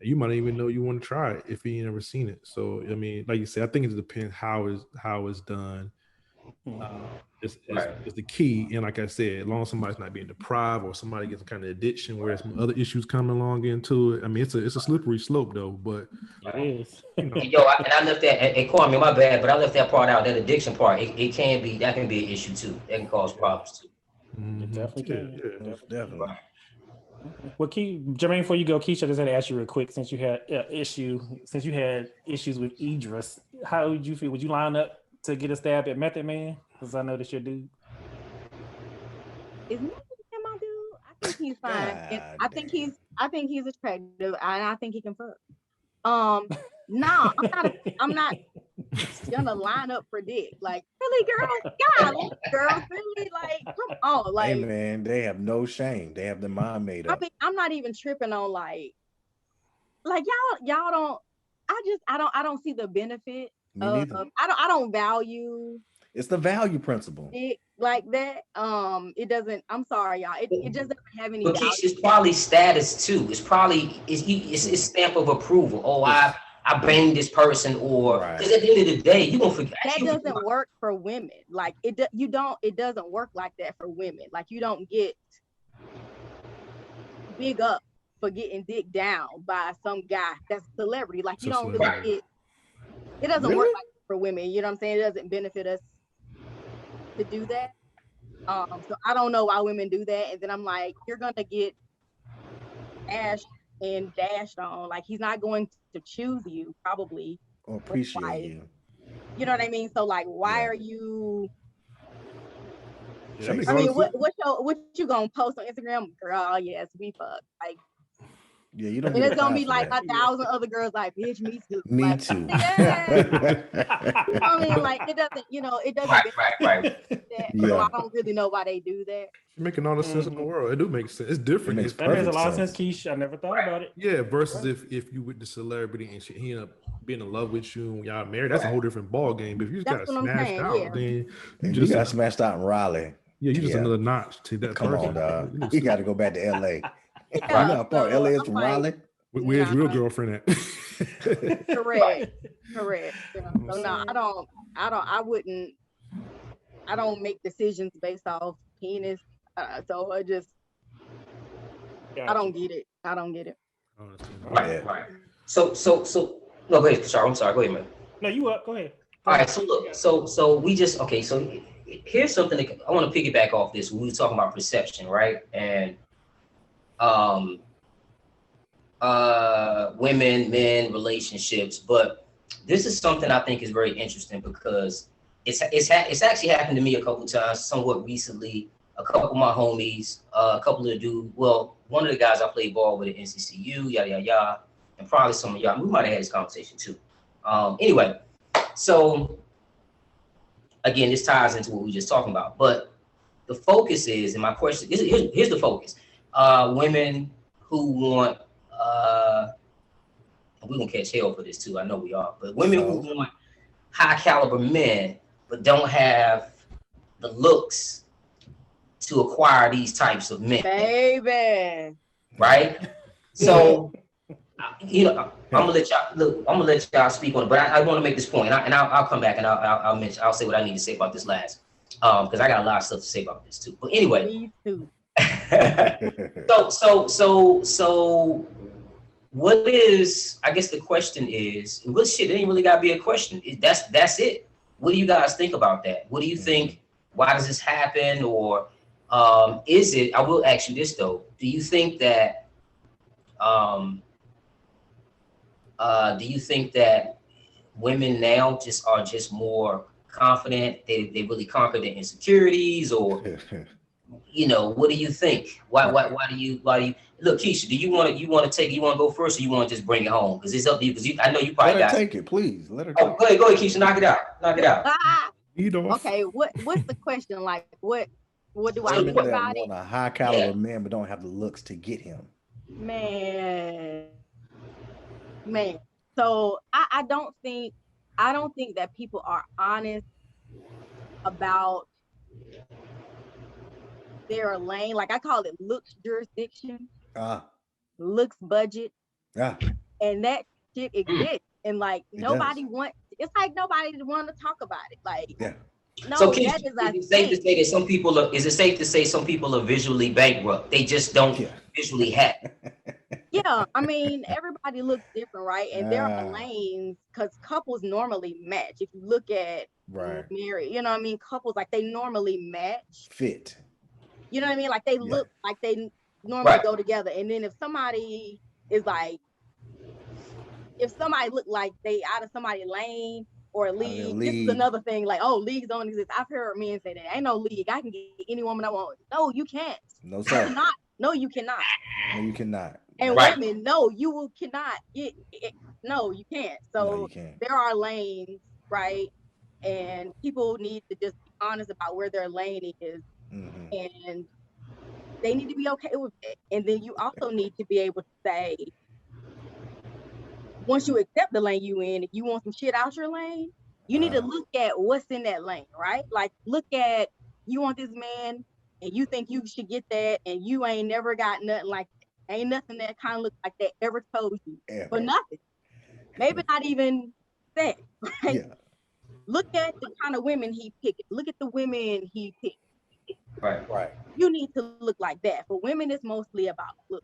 [SPEAKER 6] You might even know you want to try it if you ain't never seen it. So I mean, like you said, I think it depends how it's done. It's the key. And like I said, as long as somebody's not being deprived or somebody gets kind of addiction, whereas some other issues coming along into it. I mean, it's a slippery slope though. But
[SPEAKER 3] it is.
[SPEAKER 5] You know. I left that. And Kwame, my bad, but I left that part out. That addiction part, it can be an issue too. That can cause problems too.
[SPEAKER 3] It definitely can.
[SPEAKER 4] Yeah, definitely.
[SPEAKER 3] Well, Jermaine, before you go, Keisha just had to ask you real quick, since you had issues with Idris, how would you feel? Would you line up to get a stab at Method Man? Because I know that's your dude.
[SPEAKER 7] Is Method Man my dude? I think he's fine. I think he's attractive, and I think he can fuck. No, I'm not gonna line up for dick. Like, really, girls, really, like, come on, like.
[SPEAKER 4] Hey man, they have no shame. They have their mind made up.
[SPEAKER 7] I mean, I'm not even tripping on like y'all don't. I don't see the benefit.
[SPEAKER 4] Me neither.
[SPEAKER 7] I don't value.
[SPEAKER 4] It's the value principle.
[SPEAKER 7] It like that. It doesn't. I'm sorry, y'all. It just doesn't have any.
[SPEAKER 5] But it's probably status too. It's probably it's stamp of approval. Oh, I banged this person, or because at the end of the day, you're gonna forget.
[SPEAKER 7] That doesn't work for women. Like it doesn't work like that for women. Like you don't get big up for getting dick down by some guy that's a celebrity. Like you don't really get. It doesn't work like that for women. You know what I'm saying? It doesn't benefit us to do that. So I don't know why women do that. And then I'm like, you're gonna get ashed and dashed on. Like he's not going to choose you probably
[SPEAKER 4] or appreciate you.
[SPEAKER 7] You know what I mean? So like, why are you?
[SPEAKER 6] Yeah,
[SPEAKER 7] I mean, what you gonna post on Instagram, girl? Oh, yes, we fuck. Like,
[SPEAKER 4] yeah, you don't.
[SPEAKER 7] And it's gonna be like 1,000 other girls like, bitch, me too.
[SPEAKER 4] Me
[SPEAKER 7] like,
[SPEAKER 4] too.
[SPEAKER 7] Yeah. I mean, like it doesn't, it doesn't.
[SPEAKER 5] Right.
[SPEAKER 7] So I don't really know why they do that.
[SPEAKER 6] You're making all the sense in the world. It do make sense. It's different.
[SPEAKER 3] That makes a lot of sense, Keisha. I never thought about it.
[SPEAKER 6] Yeah, versus if you with the celebrity and he end up being in love with you and y'all married, that's a whole different ball game. But if you just got smashed out, then
[SPEAKER 4] you got smashed out in Raleigh.
[SPEAKER 6] Yeah, you just another notch to that.
[SPEAKER 4] Come on, dog. You got to go back to LA. You know how far LA is from Raleigh?
[SPEAKER 6] Where's real girlfriend at?
[SPEAKER 7] Correct. So no, I wouldn't. I don't make decisions based off penis. So I just I
[SPEAKER 3] Gotcha.
[SPEAKER 7] don't get it. I don't get it.
[SPEAKER 6] I understand.
[SPEAKER 5] Right,
[SPEAKER 4] Yeah.
[SPEAKER 5] right. So no, go ahead, sorry, I'm sorry, go ahead, man.
[SPEAKER 3] No, you up? Go ahead. Go
[SPEAKER 5] All
[SPEAKER 3] ahead.
[SPEAKER 5] right, so look, so we just okay. So here's something that I want to piggyback off this. We were talking about perception, right? And um, women, men, relationships. But this is something I think is very interesting because it's actually happened to me a couple times, somewhat recently. A couple of my homies, a couple of the dudes. Well, one of the guys I played ball with at NCCU, yada yada yada, and probably some of y'all. We might have had this conversation too. Anyway, so again, this ties into what we were just talking about. But the focus is, and my question is, here's the focus. Women who want, we're gonna catch hell for this too. I know we are, but women who want high caliber men, but don't have the looks to acquire these types of men,
[SPEAKER 7] Baby.
[SPEAKER 5] right? So, you know, I'm gonna let y'all look. I'm gonna let y'all speak on it, but I want to make this point, and I'll come back and I'll mention. I'll say what I need to say about this last, because I got a lot of stuff to say about this too. But anyway,
[SPEAKER 7] Me too.
[SPEAKER 5] so what is? I guess the question is, well, shit, it ain't really gotta be a question. That's it. What do you guys think about that? What do you think? Why does this happen? Or is it? I will ask you this though. Do you think that? Do you think that women now are just more confident? They really conquer their insecurities, or you know, what do you think? Why do you look, Keisha? Do you want to go first, or you want to just bring it home? Because it's up to you. Because I know you probably
[SPEAKER 4] Let her
[SPEAKER 5] got.
[SPEAKER 4] take it, please. Let her take
[SPEAKER 5] Oh, go ahead, Keisha. Knock it out.
[SPEAKER 6] Lead off.
[SPEAKER 7] Okay, what's the question? Like what do I
[SPEAKER 4] Women
[SPEAKER 7] think
[SPEAKER 4] that
[SPEAKER 7] about
[SPEAKER 4] want
[SPEAKER 7] it?
[SPEAKER 4] a high caliber man but don't have the looks to get him.
[SPEAKER 7] Man. So I don't think that people are honest about their lane. Like I call it looks jurisdiction,
[SPEAKER 4] Ah,
[SPEAKER 7] looks budget,
[SPEAKER 4] yeah,
[SPEAKER 7] and that shit exists. And like
[SPEAKER 4] it does.
[SPEAKER 7] it's like nobody want to talk about it. Like
[SPEAKER 4] Yeah.
[SPEAKER 5] So,
[SPEAKER 7] no,
[SPEAKER 5] Keisha,
[SPEAKER 7] that is a
[SPEAKER 5] is it safe to
[SPEAKER 7] thing.
[SPEAKER 5] say that some people are? Is it safe to say some people are visually bankrupt? They just don't
[SPEAKER 4] Yeah.
[SPEAKER 5] visually have.
[SPEAKER 7] Yeah, I mean everybody looks different, right? And there are
[SPEAKER 4] Ah,
[SPEAKER 7] lanes because couples normally match. If you look at
[SPEAKER 4] right.
[SPEAKER 7] married, you know what I mean, couples like they normally match.
[SPEAKER 4] Fit.
[SPEAKER 7] You know what I mean? Like they
[SPEAKER 4] Yeah.
[SPEAKER 7] look like they normally
[SPEAKER 5] Right.
[SPEAKER 7] go together. And then if somebody is like, if somebody look like they out of somebody's lane or
[SPEAKER 4] Out of their
[SPEAKER 7] league, this is
[SPEAKER 4] league.
[SPEAKER 7] another thing. Like, oh, leagues don't exist. I've heard men say that ain't no league. I can get any woman I want. No, you can't.
[SPEAKER 4] No,
[SPEAKER 7] You
[SPEAKER 4] sir.
[SPEAKER 7] cannot. No, you cannot.
[SPEAKER 4] No, you cannot.
[SPEAKER 7] And
[SPEAKER 5] Right.
[SPEAKER 7] women, no, you cannot. No, you can't.
[SPEAKER 4] No,
[SPEAKER 7] So
[SPEAKER 4] you can't.
[SPEAKER 7] there are lanes, right? And people need to just be honest about where their lane is,
[SPEAKER 4] Mm-hmm.
[SPEAKER 7] and they need to be okay with it. And then you also need to be able to say, once you accept the lane you in, if you want some shit out your lane, you need to look at what's in that lane, right? Like look at, you want this man and you think you should get that, and you ain't never got nothing like that. Ain't nothing that kind of looks like that ever told you.
[SPEAKER 4] Ever.
[SPEAKER 7] For nothing. Maybe not even sex, right?
[SPEAKER 4] Yeah.
[SPEAKER 7] Look at the kind of women he picked. Look at the women he picked.
[SPEAKER 5] Right.
[SPEAKER 4] Right.
[SPEAKER 7] You need to look like that. For women, it's mostly about look.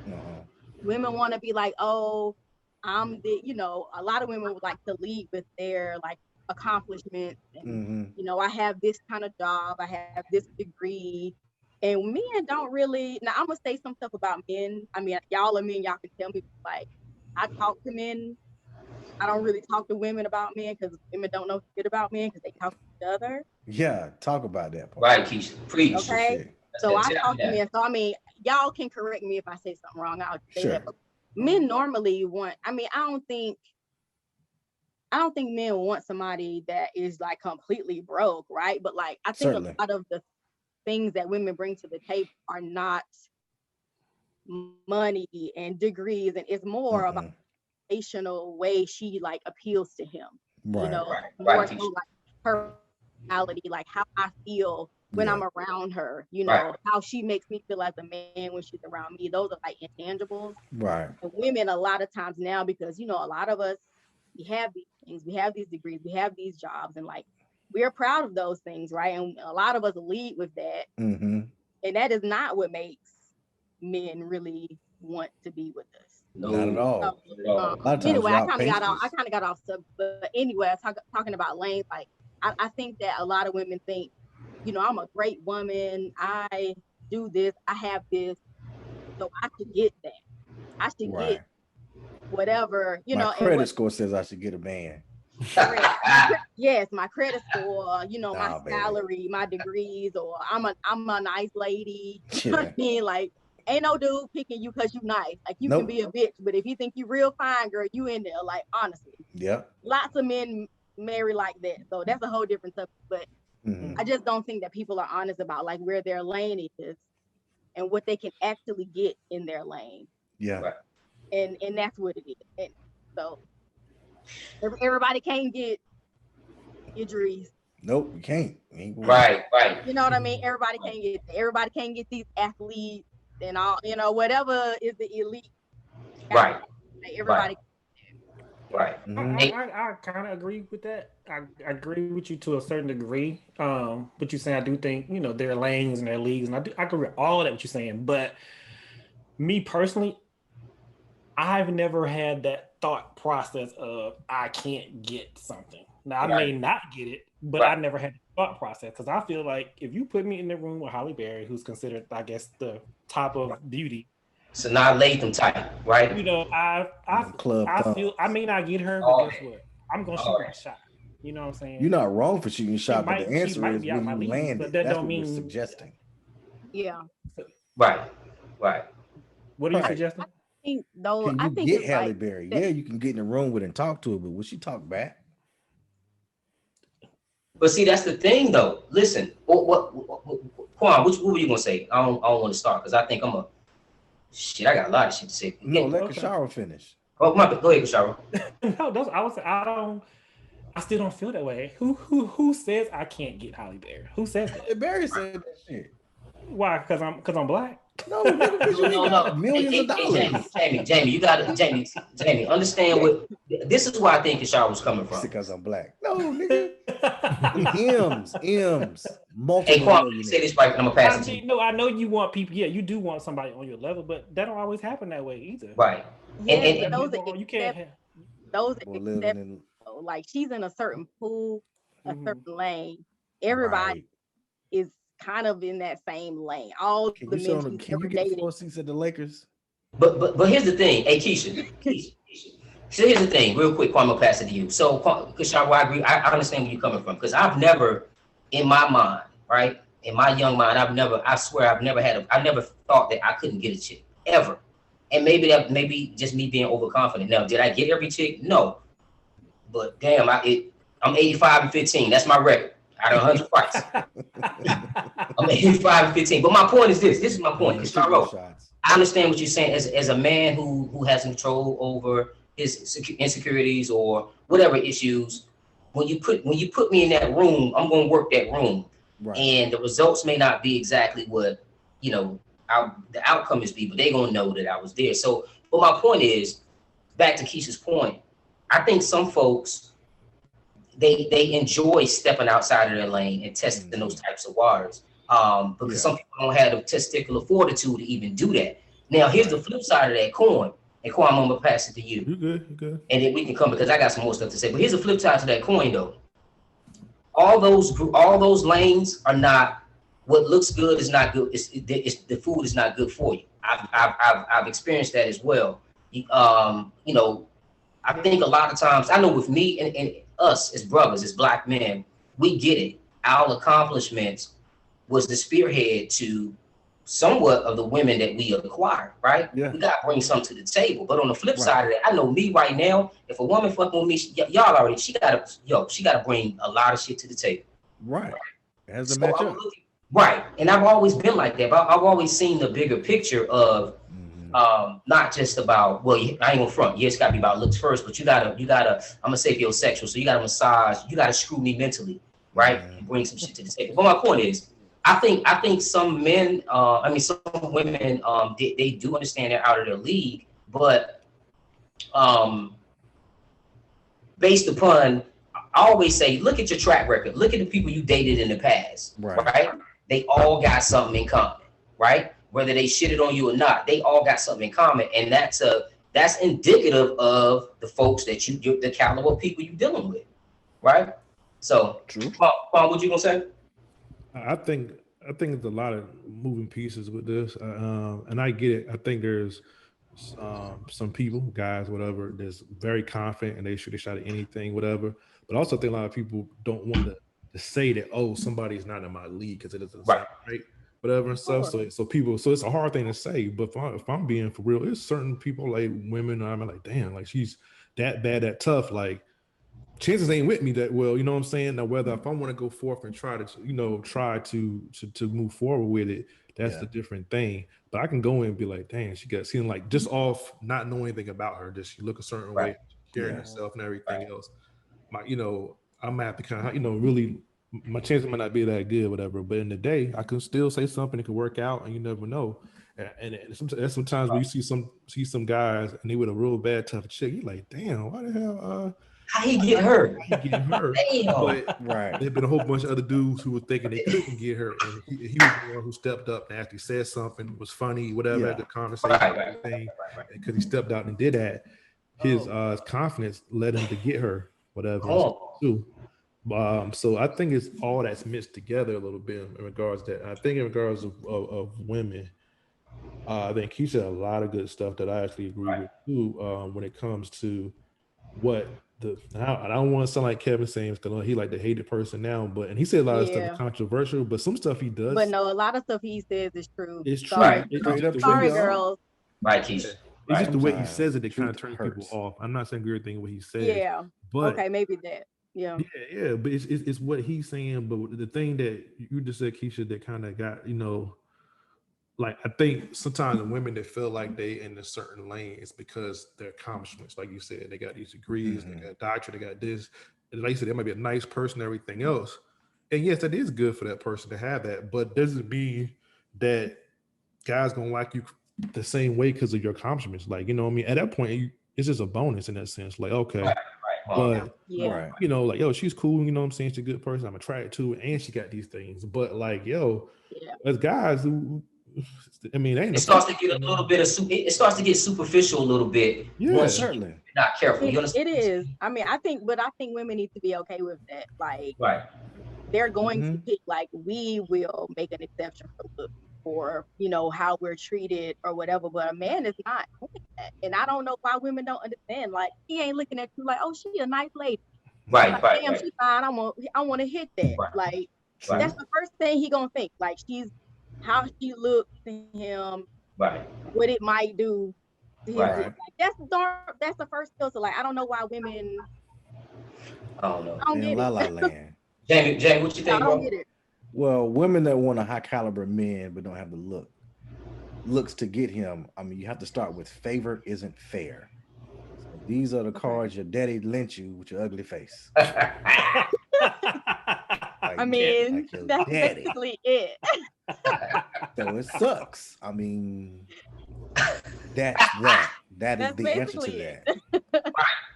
[SPEAKER 4] Uh-huh.
[SPEAKER 7] Women want to be like, oh, I'm the, you know, a lot of women would like to lead with their like accomplishments. And,
[SPEAKER 4] Mm-hmm.
[SPEAKER 7] you know, I have this kind of job, I have this degree. And men don't really, now I'm gonna say some stuff about men. I mean, y'all are men, y'all can tell me, like, I talk to men. I don't really talk to women about men because women don't know shit about men because they talk to each other.
[SPEAKER 4] Yeah. Talk about that part.
[SPEAKER 5] Right, Keisha. Preach.
[SPEAKER 7] Okay.
[SPEAKER 4] Shit.
[SPEAKER 7] So I
[SPEAKER 5] Tell
[SPEAKER 7] talk
[SPEAKER 5] me
[SPEAKER 7] to
[SPEAKER 5] that.
[SPEAKER 7] men. So I mean, y'all can correct me if I say something wrong. I'll say
[SPEAKER 4] Sure.
[SPEAKER 7] that. But men normally want, I mean, I don't think men want somebody that is like completely broke, right? But like I think
[SPEAKER 4] Certainly.
[SPEAKER 7] a lot of the things that women bring to the table are not money and degrees, and it's more about
[SPEAKER 4] Mm-mm.
[SPEAKER 7] the relational way she like appeals to him. You
[SPEAKER 4] Right.
[SPEAKER 7] know,
[SPEAKER 5] Right,
[SPEAKER 7] more
[SPEAKER 5] Keisha.
[SPEAKER 7] so like her personality, like how I feel when
[SPEAKER 4] Yeah.
[SPEAKER 7] I'm around her, you know,
[SPEAKER 5] Right.
[SPEAKER 7] how she makes me feel as a man when she's around me. Those are like intangibles.
[SPEAKER 4] Right.
[SPEAKER 7] And women a lot of times now, because you know, a lot of us, we have these things, we have these degrees, we have these jobs, and like we're proud of those things, right? And a lot of us lead with that.
[SPEAKER 4] Mm-hmm.
[SPEAKER 7] And that is not what makes men really want to be with us.
[SPEAKER 5] No,
[SPEAKER 4] Not at all.
[SPEAKER 5] not at all.
[SPEAKER 4] A lot of times
[SPEAKER 7] Anyway, I
[SPEAKER 4] y'all
[SPEAKER 7] kind of
[SPEAKER 4] painters.
[SPEAKER 7] got off subject, but anyway, talking about lanes. Like, I think that a lot of women think, I'm a great woman. I do this. I have this, so I should get that. I should
[SPEAKER 4] Right.
[SPEAKER 7] get whatever,
[SPEAKER 4] My
[SPEAKER 7] and
[SPEAKER 4] credit
[SPEAKER 7] what
[SPEAKER 4] score says I should get a man.
[SPEAKER 7] yes, my credit score, my
[SPEAKER 4] Nah, baby.
[SPEAKER 7] salary, my degrees, or I'm a nice lady. You know what I
[SPEAKER 4] Yeah.
[SPEAKER 7] mean? Like, ain't no dude picking you because you nice. Like, you
[SPEAKER 4] Nope.
[SPEAKER 7] can be a bitch, but if you think you real fine, girl, you in there. Like, honestly,
[SPEAKER 4] Yep.
[SPEAKER 7] lots of men marry like that. So that's a whole different subject. But
[SPEAKER 4] Mhm.
[SPEAKER 7] I just don't think that people are honest about like where their lane is and what they can actually get in their lane.
[SPEAKER 4] Yeah.
[SPEAKER 5] Right.
[SPEAKER 7] And that's what it is. And so everybody can't get Idris.
[SPEAKER 4] Nope, you can't. You ain't gonna-
[SPEAKER 5] Right, right.
[SPEAKER 7] You know what I mean? Everybody can't get these athletes and all, whatever is the elite.
[SPEAKER 5] Right.
[SPEAKER 7] Like, everybody.
[SPEAKER 5] Right.
[SPEAKER 4] Mhm.
[SPEAKER 3] I kind of agree with that. I agree with you to a certain degree. But you're saying I do think there are lanes and there are leagues, and I agree with all of that what you're saying. But me personally, I've never had that thought process of I can't get something. Now I may not get it, but I never had the thought process because I feel like if you put me in the room with Halle Berry, who's considered, I guess, the top of beauty.
[SPEAKER 5] So now Latham type, right?
[SPEAKER 4] Club
[SPEAKER 3] feel I may not get her, but guess what? I'm gonna shoot my shot. You know what I'm saying?
[SPEAKER 4] You're not wrong for shooting your shot, but
[SPEAKER 3] might-
[SPEAKER 4] the
[SPEAKER 3] she
[SPEAKER 4] answer
[SPEAKER 3] might
[SPEAKER 4] is
[SPEAKER 3] be out
[SPEAKER 4] when
[SPEAKER 3] my
[SPEAKER 4] you
[SPEAKER 3] league,
[SPEAKER 4] land
[SPEAKER 3] but
[SPEAKER 4] it.
[SPEAKER 3] that
[SPEAKER 4] That's
[SPEAKER 3] don't
[SPEAKER 4] what we're
[SPEAKER 3] mean-
[SPEAKER 4] suggesting.
[SPEAKER 7] Yeah.
[SPEAKER 5] Right. Right.
[SPEAKER 3] What are you
[SPEAKER 4] Right.
[SPEAKER 3] suggesting?
[SPEAKER 7] Think though.
[SPEAKER 4] Can
[SPEAKER 7] I
[SPEAKER 4] you
[SPEAKER 7] think
[SPEAKER 4] get
[SPEAKER 7] it's
[SPEAKER 4] Halle
[SPEAKER 7] like
[SPEAKER 4] Berry?
[SPEAKER 7] that-
[SPEAKER 4] Yeah, you can get in the room with her and talk to her, but will she talk back?
[SPEAKER 5] But see, that's the thing, though. Listen, what Quan, what were you gonna say? I don't want to start because I think shit. I got a lot of shit to say.
[SPEAKER 4] No, let
[SPEAKER 3] Okay.
[SPEAKER 4] Kashara finish.
[SPEAKER 5] Oh, go ahead, Kashara.
[SPEAKER 3] No, I still don't feel that way. Who says I can't get Halle Berry? Who says that?
[SPEAKER 4] Halle Berry said that shit.
[SPEAKER 3] Why? Because I'm black.
[SPEAKER 4] No, nigga, 'cause you ain't got millions of
[SPEAKER 5] Hey,
[SPEAKER 4] dollars.
[SPEAKER 5] Jamie, you got to Jamie. Understand what this is. Where I think Kashara was coming from.
[SPEAKER 4] Because I'm black. No, nigga. M's. Multiple
[SPEAKER 5] Hey, Quan, let me
[SPEAKER 4] millionaires.
[SPEAKER 5] say this right, and I'm gonna pass it to you.
[SPEAKER 3] No, I know you want people. Yeah, you do want somebody on your level, but that don't always happen that way either.
[SPEAKER 5] Right.
[SPEAKER 7] Yes,
[SPEAKER 5] And-
[SPEAKER 7] but those are
[SPEAKER 3] You can't have.
[SPEAKER 7] those
[SPEAKER 4] Or
[SPEAKER 7] are
[SPEAKER 4] living in
[SPEAKER 7] like she's in a certain pool, a
[SPEAKER 3] Mhm.
[SPEAKER 7] certain lane. Everybody
[SPEAKER 4] right.
[SPEAKER 7] is kind of in that same lane. All
[SPEAKER 4] Can
[SPEAKER 7] the
[SPEAKER 4] you,
[SPEAKER 7] men she's
[SPEAKER 4] can
[SPEAKER 7] ever
[SPEAKER 4] you get
[SPEAKER 7] dated.
[SPEAKER 4] floor seats at the Lakers?
[SPEAKER 5] But here's the thing. Hey, Keisha. So here's the thing, real quick, Kwame, I'll pass it to you. So, Kashara, I agree. I understand where you're coming from because I've never, in my mind, right, in my young mind, I swear, I never thought that I couldn't get a chick ever. And maybe just me being overconfident. Now, did I get every chick? No. But damn, I'm 85 and 15. That's my record. Out of 100 fights. I'm 85 and 15. But my point is this. This is my point. Kashara, I understand what you're saying as a man who has control over his insecurities or whatever issues. When you put me in that room, I'm going to work that room,
[SPEAKER 4] Right.
[SPEAKER 5] and the results may not be exactly what the outcome is, but they're going to know that I was there. So, but my point is, back to Keisha's point, I think some folks they enjoy stepping outside of their lane and testing those types of waters. Because some people don't have the testicular fortitude to even do that. Now, here's the flip side of that coin. And Quan, I'm gonna pass it to you.
[SPEAKER 6] You good.
[SPEAKER 5] And then we can come because I got some more stuff to say. But here's the flip side to that coin, though. All those lanes are not. What looks good is not good. It's the food is not good for you. I've experienced that as well. I think a lot of times, I know with me and us as brothers, as black men, we get it. Our accomplishments was the spearhead to somewhat of the women that we acquired, right?
[SPEAKER 4] Yeah.
[SPEAKER 5] We got to bring something to the table. But on the flip side of that, I know me right now, if a woman fucking with me, y'all already, she got to bring a lot of shit to the table.
[SPEAKER 4] Right. It has to
[SPEAKER 5] So
[SPEAKER 4] match
[SPEAKER 5] I'm
[SPEAKER 4] up.
[SPEAKER 5] right. And I've always been like that. But I've always seen the bigger picture of not just about, I ain't gonna front. Yes, it's gotta be about looks first, but you gotta, I'm a sapiosexual, so you gotta massage, you gotta screw me mentally, right? And bring some shit to the table. But my point is, I think some men, some women, they do understand they're out of their league, but based upon, I always say, look at your track record. Look at the people you dated in the past, right? They all got something in common, right? Whether they shitted on you or not, they all got something in common, and that's indicative of the folks that the caliber of people you're dealing with, right? So,
[SPEAKER 1] True.
[SPEAKER 5] Paul, what you gonna say?
[SPEAKER 6] I think there's a lot of moving pieces with this, and I get it. I think there's some people, guys, whatever, that's very confident and they shoot a shot at anything, whatever. But I also think a lot of people don't want to say that, oh, somebody's not in my league because it doesn't sound right, whatever and stuff. So it's a hard thing to say. But if I'm being for real, it's certain people like women. I'm like, damn, like she's that bad, that tough, like. Chances ain't with me that well, you know what I'm saying? Now, whether if I want to go forth and try to move forward with it, that's the different thing. But I can go in and be like, dang, she got seen like just off not knowing anything about her. Does she look a certain way, carrying herself and everything else? I'm gonna have to kind of, really my chances might not be that good, whatever. But in the day, I can still say something that could work out, and you never know. And sometimes when you see some guys and they with a real bad tough chick, you're like, damn, why the hell?
[SPEAKER 5] How he get hurt?
[SPEAKER 6] Damn. But there've been a whole bunch of other dudes who were thinking they couldn't get her, and he was the one who stepped up and actually said something, was funny, whatever, had the conversation, everything, because he stepped out and did that. His confidence led him to get her, whatever. So I think it's all that's mixed together a little bit in regards to that. I think in regards of women, I think he said a lot of good stuff that I actually agree with too. When it comes to what I don't want to sound like Kevin Samuels because he like the hated person now, and he said a lot of stuff controversial, but some stuff he does.
[SPEAKER 7] But no, a lot of stuff he says is true.
[SPEAKER 6] It's true.
[SPEAKER 7] Sorry, girls.
[SPEAKER 5] Right, Keisha.
[SPEAKER 6] It's just the way he says it that kind of turns people off. I'm not saying good thing what he says.
[SPEAKER 7] Yeah.
[SPEAKER 6] But
[SPEAKER 7] okay, maybe that. Yeah.
[SPEAKER 6] Yeah. But it's what he's saying. But the thing that you just said, Keisha, that kind of got like I think sometimes the women that feel like they in a certain lane is because their accomplishments, like you said, they got these degrees, they got a doctorate, they got this. And like you said, they might be a nice person, everything else. And yes, that is good for that person to have that, but doesn't mean that guys gonna like you the same way because of your accomplishments. Like, you know what I mean? At that point, it's just a bonus in that sense. Like, okay. But like, yo, she's cool, you know what I'm saying? She's a good person, I'm attracted to her, and she got these things. But like, yo, as guys who it
[SPEAKER 5] starts to get a little bit of it starts to get superficial a little bit.
[SPEAKER 6] Yeah,
[SPEAKER 5] certainly. Not careful. You understand?
[SPEAKER 7] It is. I think women need to be okay with that. Like, they're going to pick. Like, we will make an exception for how we're treated or whatever. But a man is not doing that, and I don't know why women don't understand. Like, he ain't looking at you like, oh, she a nice lady.
[SPEAKER 5] Right.
[SPEAKER 7] Damn, she fine. I want to hit that. Like, that's the first thing he gonna think. Like, how she looks to him, what it might do to him. Like, that's the first filter. Like, I don't know why women.
[SPEAKER 5] I don't know.
[SPEAKER 7] I don't get
[SPEAKER 4] La
[SPEAKER 7] it.
[SPEAKER 4] La Land.
[SPEAKER 5] Jamie, what you think,
[SPEAKER 7] I don't get it.
[SPEAKER 4] Well, women that want a high caliber man but don't have the looks to get him. I mean, you have to start with favor isn't fair. So these are the cards your daddy lent you with your ugly face.
[SPEAKER 7] I mean, that's basically it.
[SPEAKER 4] So it sucks. I mean, that's that. That is the answer to that.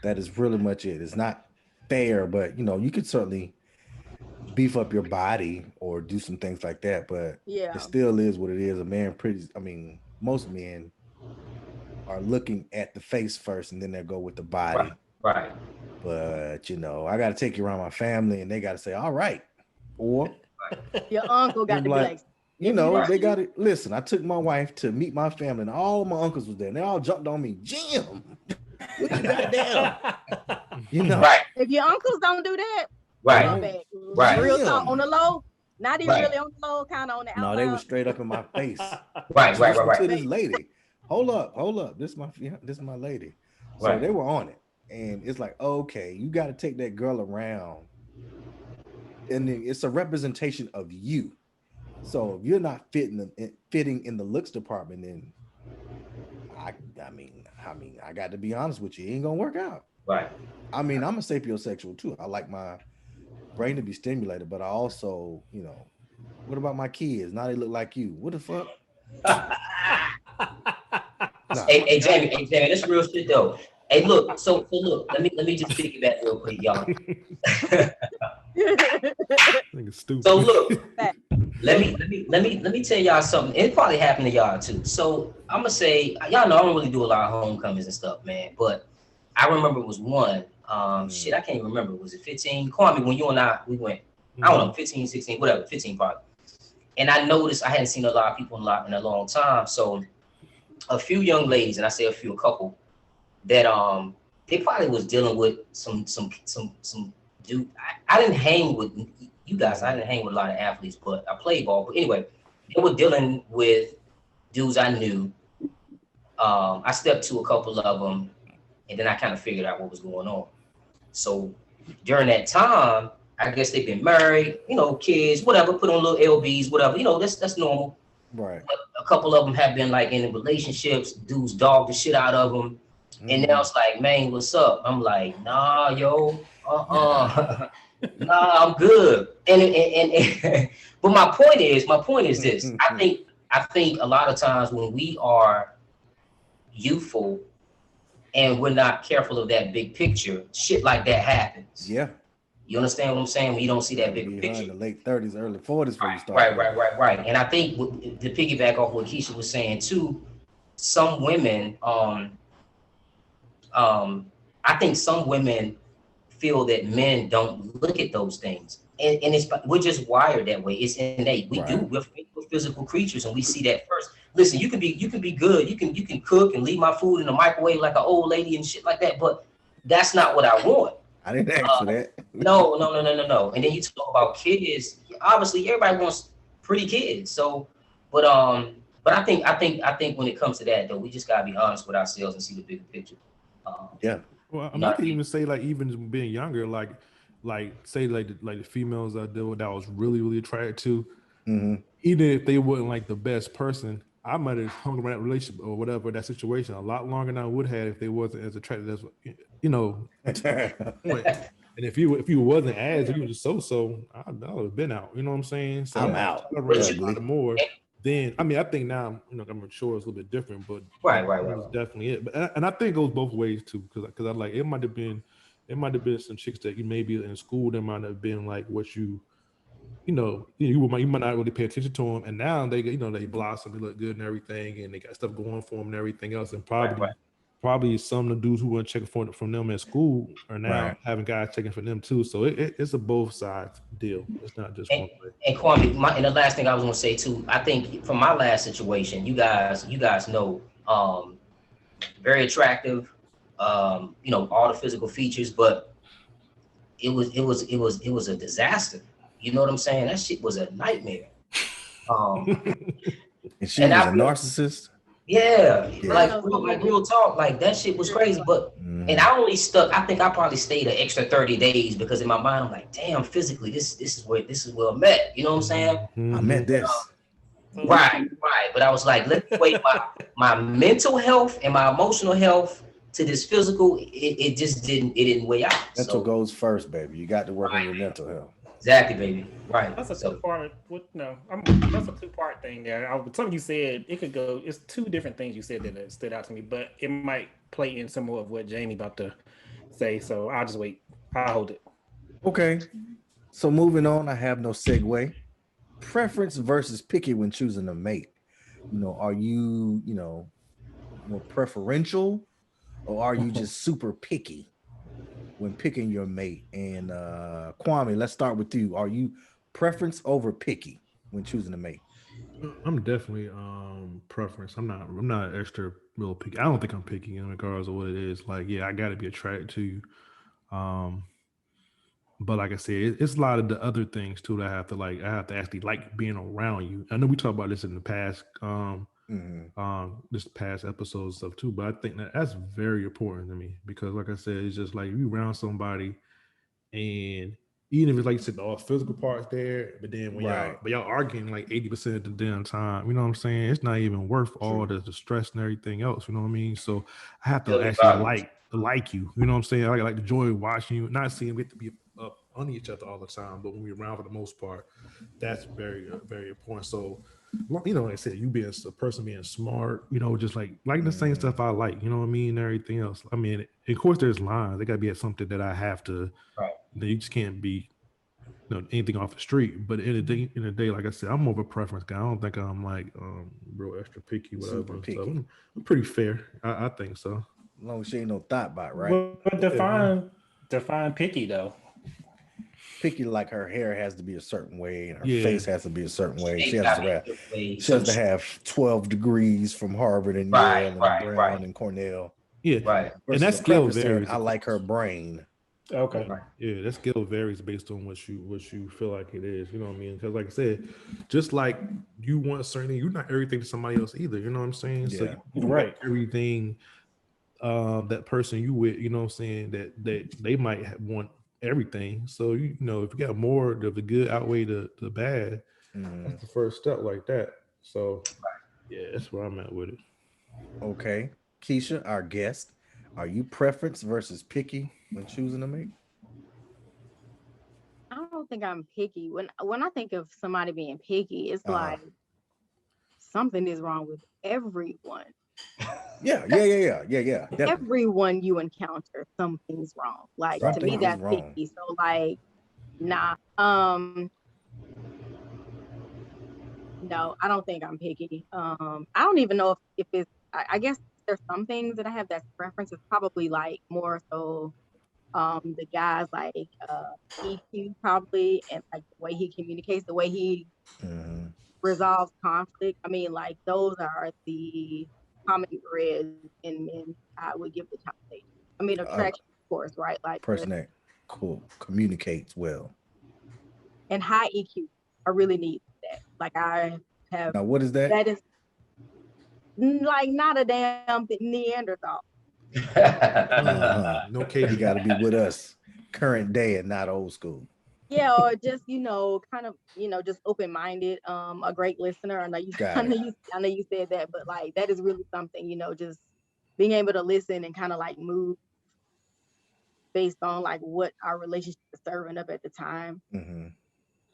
[SPEAKER 4] That is really much it. It's not fair, but you could certainly beef up your body or do some things like that. But it still is what it is. Most men are looking at the face first, and then they go with the body.
[SPEAKER 5] Right.
[SPEAKER 4] But I got to take you around my family, and they got to say, all right. Or
[SPEAKER 7] your uncle got to be like,
[SPEAKER 4] they got to listen. I took my wife to meet my family, and all my uncles was there, and they all jumped on me. Jim, what you got down?
[SPEAKER 5] Right.
[SPEAKER 7] If your uncles don't do that,
[SPEAKER 5] right.
[SPEAKER 7] Real talk on the low, not even really on the low, kind of on the outside.
[SPEAKER 4] No, they were straight up in my face.
[SPEAKER 5] Right.
[SPEAKER 4] To this lady, hold up, this is my lady. So they were on it, and it's like, okay, you got to take that girl around. And then it's a representation of you. So if you're not fitting in the looks department, then I got to be honest with you, it ain't gonna work out.
[SPEAKER 5] Right.
[SPEAKER 4] I mean, I'm a sapiosexual too. I like my brain to be stimulated, but I also, what about my kids? Now they look like you. What the fuck?
[SPEAKER 5] Hey, Jamie, that's real shit though. Hey, look. So look. Let me just piggyback real quick, y'all.
[SPEAKER 6] I think it's stupid.
[SPEAKER 5] So look. Let me tell y'all something. It probably happened to y'all too. So I'm gonna say, y'all know I don't really do a lot of homecomings and stuff, man. But I remember it was one. Shit, I can't even remember. Was it 15? Kwame, when you and we went, I don't know, 15, 16, whatever, 15 probably. And I noticed I hadn't seen a lot of people in a long time. So a few young ladies, and I say a couple, that they probably was dealing with some dude. I didn't hang with you guys. I didn't hang with a lot of athletes, but I played ball. But anyway, they were dealing with dudes I knew. I stepped to a couple of them, and then I kind of figured out what was going on. So during that time, I guess they've been married, kids, whatever, put on little LBs, whatever, that's normal.
[SPEAKER 1] Right.
[SPEAKER 5] But a couple of them have been like in relationships, dudes dogged the shit out of them. And now it's like, man, what's up? I'm like, nah, yo, nah, I'm good. And but my point is this. I think a lot of times when we are youthful and we're not careful of that big picture, shit like that happens.
[SPEAKER 1] Yeah.
[SPEAKER 5] You understand what I'm saying? When you don't see that big picture.
[SPEAKER 1] In the late 30s, early 40s before you start.
[SPEAKER 5] Right. And I think to piggyback off what Keisha was saying too, some women, I think some women feel that men don't look at those things, and we're just wired that way. It's innate. We're physical creatures, and we see that first. Listen, you can be good. You can cook and leave my food in the microwave like an old lady and shit like that, but that's not what I want.
[SPEAKER 1] I didn't ask for that.
[SPEAKER 5] No. And then you talk about kids. Obviously, everybody wants pretty kids. So, but I think when it comes to that, though, we just gotta be honest with ourselves and see the bigger picture.
[SPEAKER 1] Yeah.
[SPEAKER 6] Well, I mean, I can even say like even being younger, like say like the females I deal with that I was really really attracted to, even if they weren't like the best person, I might have hung around that relationship or whatever that situation a lot longer than I would have if they wasn't as attracted as And if you wasn't as, if you was so, I would have been out. You know what I'm saying? So
[SPEAKER 1] I'm out.
[SPEAKER 6] I a lot more. Then I mean, I think now I'm mature, it's a little bit different, but
[SPEAKER 5] right.
[SPEAKER 6] That's definitely it. But and I think it goes both ways too, because I like it might have been some chicks that you maybe in school that might have been like what you might not really pay attention to them, and now they they blossom, they look good and everything, and they got stuff going for them and everything else, and probably some of the dudes who weren't checking from them at school are now having guys checking for them too. So it's a both sides deal. It's not just one way.
[SPEAKER 5] And Kwame, and the last thing I was going to say too, I think from my last situation, you guys know, very attractive, all the physical features, but it was a disaster. You know what I'm saying? That shit was a nightmare.
[SPEAKER 1] And she was a narcissist.
[SPEAKER 5] Yeah, like real talk, like that shit was crazy. But and I only stuck. I think I probably stayed an extra 30 days because in my mind I'm like, damn, physically this is where I met. You know what I'm saying?
[SPEAKER 1] I met this.
[SPEAKER 5] Right. But I was like, let me wait my mental health and my emotional health to this physical. It just didn't weigh out.
[SPEAKER 1] Mental goes first, baby. You got to work on your mental health.
[SPEAKER 5] Exactly, baby. Right.
[SPEAKER 3] That's a two-part. That's a two-part thing there. Something you said, it could go. It's two different things you said that stood out to me, but it might play in some more of what Jamie about to say. So I'll just wait. I'll hold it.
[SPEAKER 1] Okay. So moving on, I have no segue. Preference versus picky when choosing a mate. Are you more preferential, or are you just super picky when picking your mate? And Kwame, let's start with you. Are you preference over picky when choosing a mate?
[SPEAKER 6] I'm definitely preference. I'm not extra real picky. I don't think I'm picky in regards to what it is. Like, yeah, I gotta be attracted to you. But like I said, it's a lot of the other things too that I have to actually like being around you. I know we talked about this in the past this past episodes stuff too, but I think that's very important to me because like I said, it's just like you around somebody and even if it's like you said, all physical parts there, but then when y'all arguing like 80% of the damn time, you know what I'm saying? It's not even worth all the stress and everything else, you know what I mean? So I have to actually like you, you know what I'm saying? I like the joy of watching you, not seeing we have to be up on each other all the time, but when we're around for the most part, that's very, very important. So you know, like I said, you being a person being smart, you know, just like the same stuff I like, you know what I mean, and everything else. I mean, of course, there's lines. They got to be at something that I have to.
[SPEAKER 5] Right.
[SPEAKER 6] You know, you just can't be, you know, anything off the street. But in the day, like I said, I'm more of a preference guy. I don't think I'm like real extra picky, whatever.
[SPEAKER 4] Super picky.
[SPEAKER 6] So I'm pretty fair. I think so.
[SPEAKER 4] As long as she ain't no thought bot, right?
[SPEAKER 3] But define picky though.
[SPEAKER 4] Picky, like her hair has to be a certain way and her
[SPEAKER 6] Yeah.
[SPEAKER 4] face has to be a certain way.
[SPEAKER 5] Shape
[SPEAKER 4] She has
[SPEAKER 5] gotta
[SPEAKER 4] to have,
[SPEAKER 5] be a way.
[SPEAKER 4] she has to have 12 degrees from Harvard and
[SPEAKER 5] Right,
[SPEAKER 4] Yale and
[SPEAKER 5] right,
[SPEAKER 4] Brown
[SPEAKER 5] right.
[SPEAKER 4] and Cornell.
[SPEAKER 6] Yeah,
[SPEAKER 5] Right.
[SPEAKER 6] and
[SPEAKER 4] Versus
[SPEAKER 6] that
[SPEAKER 4] a
[SPEAKER 6] skill
[SPEAKER 4] preference saying,
[SPEAKER 6] varies.
[SPEAKER 4] I like her brain.
[SPEAKER 3] Okay.
[SPEAKER 5] Right.
[SPEAKER 6] Yeah, that skill varies based on what you feel like it is. You know what I mean? Because like I said, just like you want certain, you're not everything to somebody else either. You know what I'm saying? So
[SPEAKER 4] Yeah.
[SPEAKER 6] you want
[SPEAKER 3] Right.
[SPEAKER 6] everything that person you with, you know what I'm saying, that they might want everything. So you know, if you got more of the good outweigh the bad, that's the first step like that. So yeah, that's where I'm at with it.
[SPEAKER 4] Okay. Keisha, our guest, are you preference versus picky when choosing a mate?
[SPEAKER 7] I don't think I'm picky. When I think of somebody being picky, it's like something is wrong with everyone.
[SPEAKER 4] Yeah. Definitely.
[SPEAKER 7] Everyone you encounter, something's wrong. Like to
[SPEAKER 4] Something
[SPEAKER 7] me,
[SPEAKER 4] is
[SPEAKER 7] that's
[SPEAKER 4] wrong.
[SPEAKER 7] picky. So like, nah. No, I don't think I'm picky. I don't even know if it's. I guess there's some things that I have that's preference. It's probably like more so the guys like EQ probably, and like the way he communicates, the way he resolves conflict. I mean, like those are the common threads in men I would give the conversation. I mean, attraction, of course, right? Like
[SPEAKER 4] Person that communicates well.
[SPEAKER 7] and high EQ. I really need that. Like I have.
[SPEAKER 4] Now, what is that?
[SPEAKER 7] That is like not a damn Neanderthal.
[SPEAKER 6] No case.
[SPEAKER 4] You got to be with us current day and not old school.
[SPEAKER 7] Yeah, or just kind of just open-minded. A great listener. I know you said that, but like that is really something. Just being able to listen and kind of like move based on like what our relationship is serving up at the time.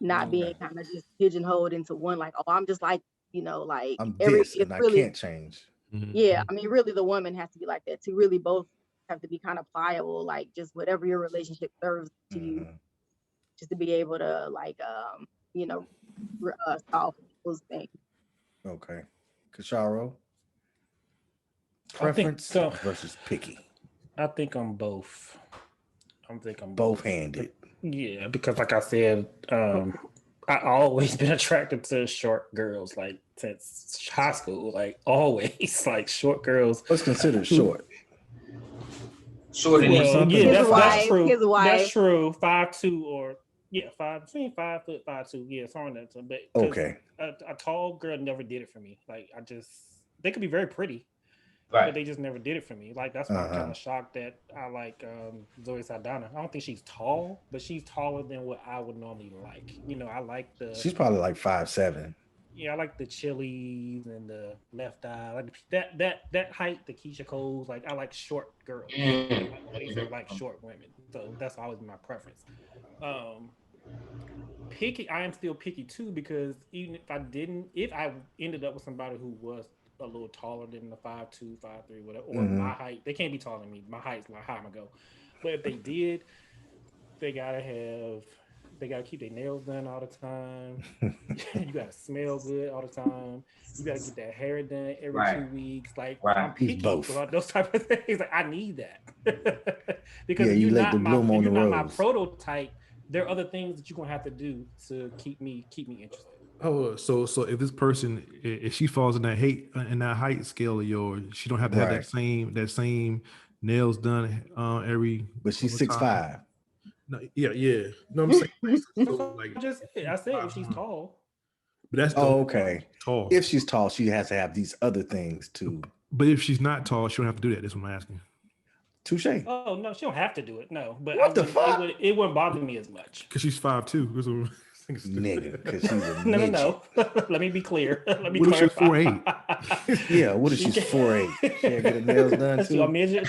[SPEAKER 7] Not being kind of just pigeonholed into one. Like, oh, I'm just like like
[SPEAKER 4] I'm this and I can't change.
[SPEAKER 7] Yeah, I mean, really, the woman has to be like that too. Really, both have to be kind of pliable. Like, just whatever your relationship serves to you. Just to be able to like solve those things.
[SPEAKER 4] Okay. Kasharo, preference versus picky.
[SPEAKER 3] I think I'm both.
[SPEAKER 4] Both handed.
[SPEAKER 3] Yeah, because like I said, I always been attracted to short girls, like since high school, like always, like short girls.
[SPEAKER 4] What's considered short?
[SPEAKER 5] Shorter than
[SPEAKER 3] Yeah, that's true.
[SPEAKER 7] His wife.
[SPEAKER 3] That's true. 5'2" or between 5 foot 5'2". Yeah, something like that. But
[SPEAKER 4] Okay.
[SPEAKER 3] A tall girl never did it for me. Like they could be very pretty,
[SPEAKER 5] right.
[SPEAKER 3] but they just never did it for me. Like that's why I'm kind of shocked that I like Zoe Saldana. I don't think she's tall, but she's taller than what I would normally like. I like
[SPEAKER 4] She's probably like 5'7".
[SPEAKER 3] Yeah, I like the chilies and the left eye. Like that height, the Keisha Coles. Like I like short girls. I like short women. So that's always my preference. Picky, I am still picky too, because even if I ended up with somebody who was a little taller than the 5'2", 5'3", whatever, or my height, they can't be taller than me. My height's like how I'm gonna go. But if they did, they gotta keep their nails done all the time. You gotta smell good all the time. You gotta get that hair done every 2 weeks. Like I'm picky about those type of things. Like I need that because
[SPEAKER 4] you let the bloom on the rose.
[SPEAKER 3] My prototype. There are other things that you're gonna have to do to keep me interested.
[SPEAKER 6] Oh, so if this person, if she falls in that height scale of yours, she don't have to have that same nails done every.
[SPEAKER 4] But she's 6'5".
[SPEAKER 6] No, yeah. No, I'm saying. So,
[SPEAKER 3] I said if she's tall.
[SPEAKER 6] But that's
[SPEAKER 4] okay.
[SPEAKER 6] Tall.
[SPEAKER 4] If she's tall, she has to have these other things too.
[SPEAKER 6] But if she's not tall, she don't have to do that. That's what I'm asking.
[SPEAKER 4] Touche.
[SPEAKER 3] Oh no, she don't have to do it. No, but
[SPEAKER 4] what the fuck?
[SPEAKER 3] It wouldn't bother me as much
[SPEAKER 6] because she's 5'2".
[SPEAKER 4] Nigga, because she's a
[SPEAKER 3] no. Let me be clear. Let me
[SPEAKER 6] clarify.
[SPEAKER 3] What
[SPEAKER 6] if she's 4'8"?
[SPEAKER 4] Yeah, what if she's 4'8"? She had to get her nails done too.
[SPEAKER 3] A midget.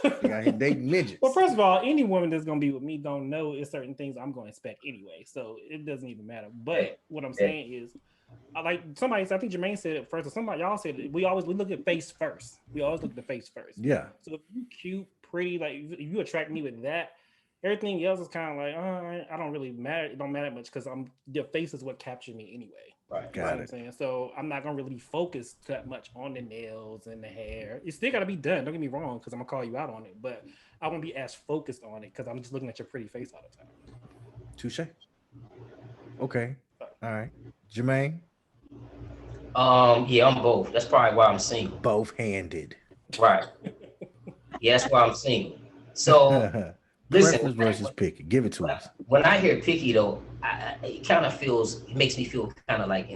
[SPEAKER 4] He out here dating midgets.
[SPEAKER 3] Well, first of all, any woman that's gonna be with me don't know it's certain things I'm gonna expect anyway, so it doesn't even matter. But what I'm saying is, like somebody, I think Jermaine said it first, or somebody y'all said it. We look at face first. We always look at the face first.
[SPEAKER 4] Yeah.
[SPEAKER 3] So if you cute, pretty, like if you attract me with that, everything else is kind of like, I don't really matter. It don't matter much because the face is what captured me anyway.
[SPEAKER 5] Right.
[SPEAKER 4] Got
[SPEAKER 3] You know
[SPEAKER 4] it.
[SPEAKER 3] what I'm saying? So I'm not gonna really be focused that much on the nails and the hair. It still gotta be done. Don't get me wrong, because I'm gonna call you out on it, but I won't be as focused on it because I'm just looking at your pretty face all the time.
[SPEAKER 4] Touche. Okay. All right. Jermaine,
[SPEAKER 5] Yeah, I'm both. That's probably why I'm single.
[SPEAKER 4] both handed.
[SPEAKER 5] Right. Yeah, that's why I'm single. So listen,
[SPEAKER 4] Preference versus picky. Give it to us.
[SPEAKER 5] when I hear picky though, it kind of it makes me feel kind of like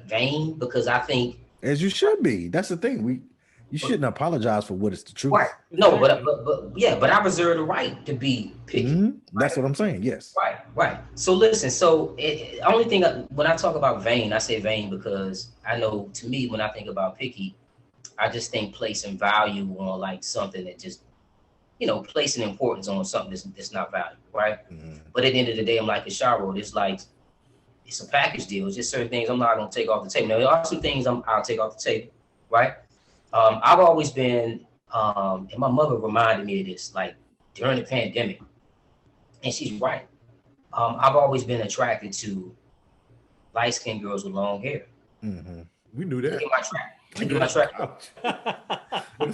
[SPEAKER 5] vain, because I think
[SPEAKER 4] As you should be. That's the thing. You shouldn't apologize for what is the truth.
[SPEAKER 5] right. No, but I reserve the right to be picky.
[SPEAKER 4] Mhm. That's what I'm saying. Yes.
[SPEAKER 5] Right. So listen, only thing when I talk about vain, I say vain because I know, to me, when I think about picky, I just think placing value on like something that just, placing importance on something that's not valuable, right?
[SPEAKER 4] Mm-hmm.
[SPEAKER 5] But at the end of the day, I'm like a Sharo. It's like, it's a package deal. It's just certain things I'm not gonna take off the table. Now there are some things I'll take off the table, right? I've always been, and my mother reminded me of this, like during the pandemic, and she's right. I've always been attracted to light-skinned girls with long hair.
[SPEAKER 4] Mm-hmm.
[SPEAKER 6] We knew that.
[SPEAKER 5] Look at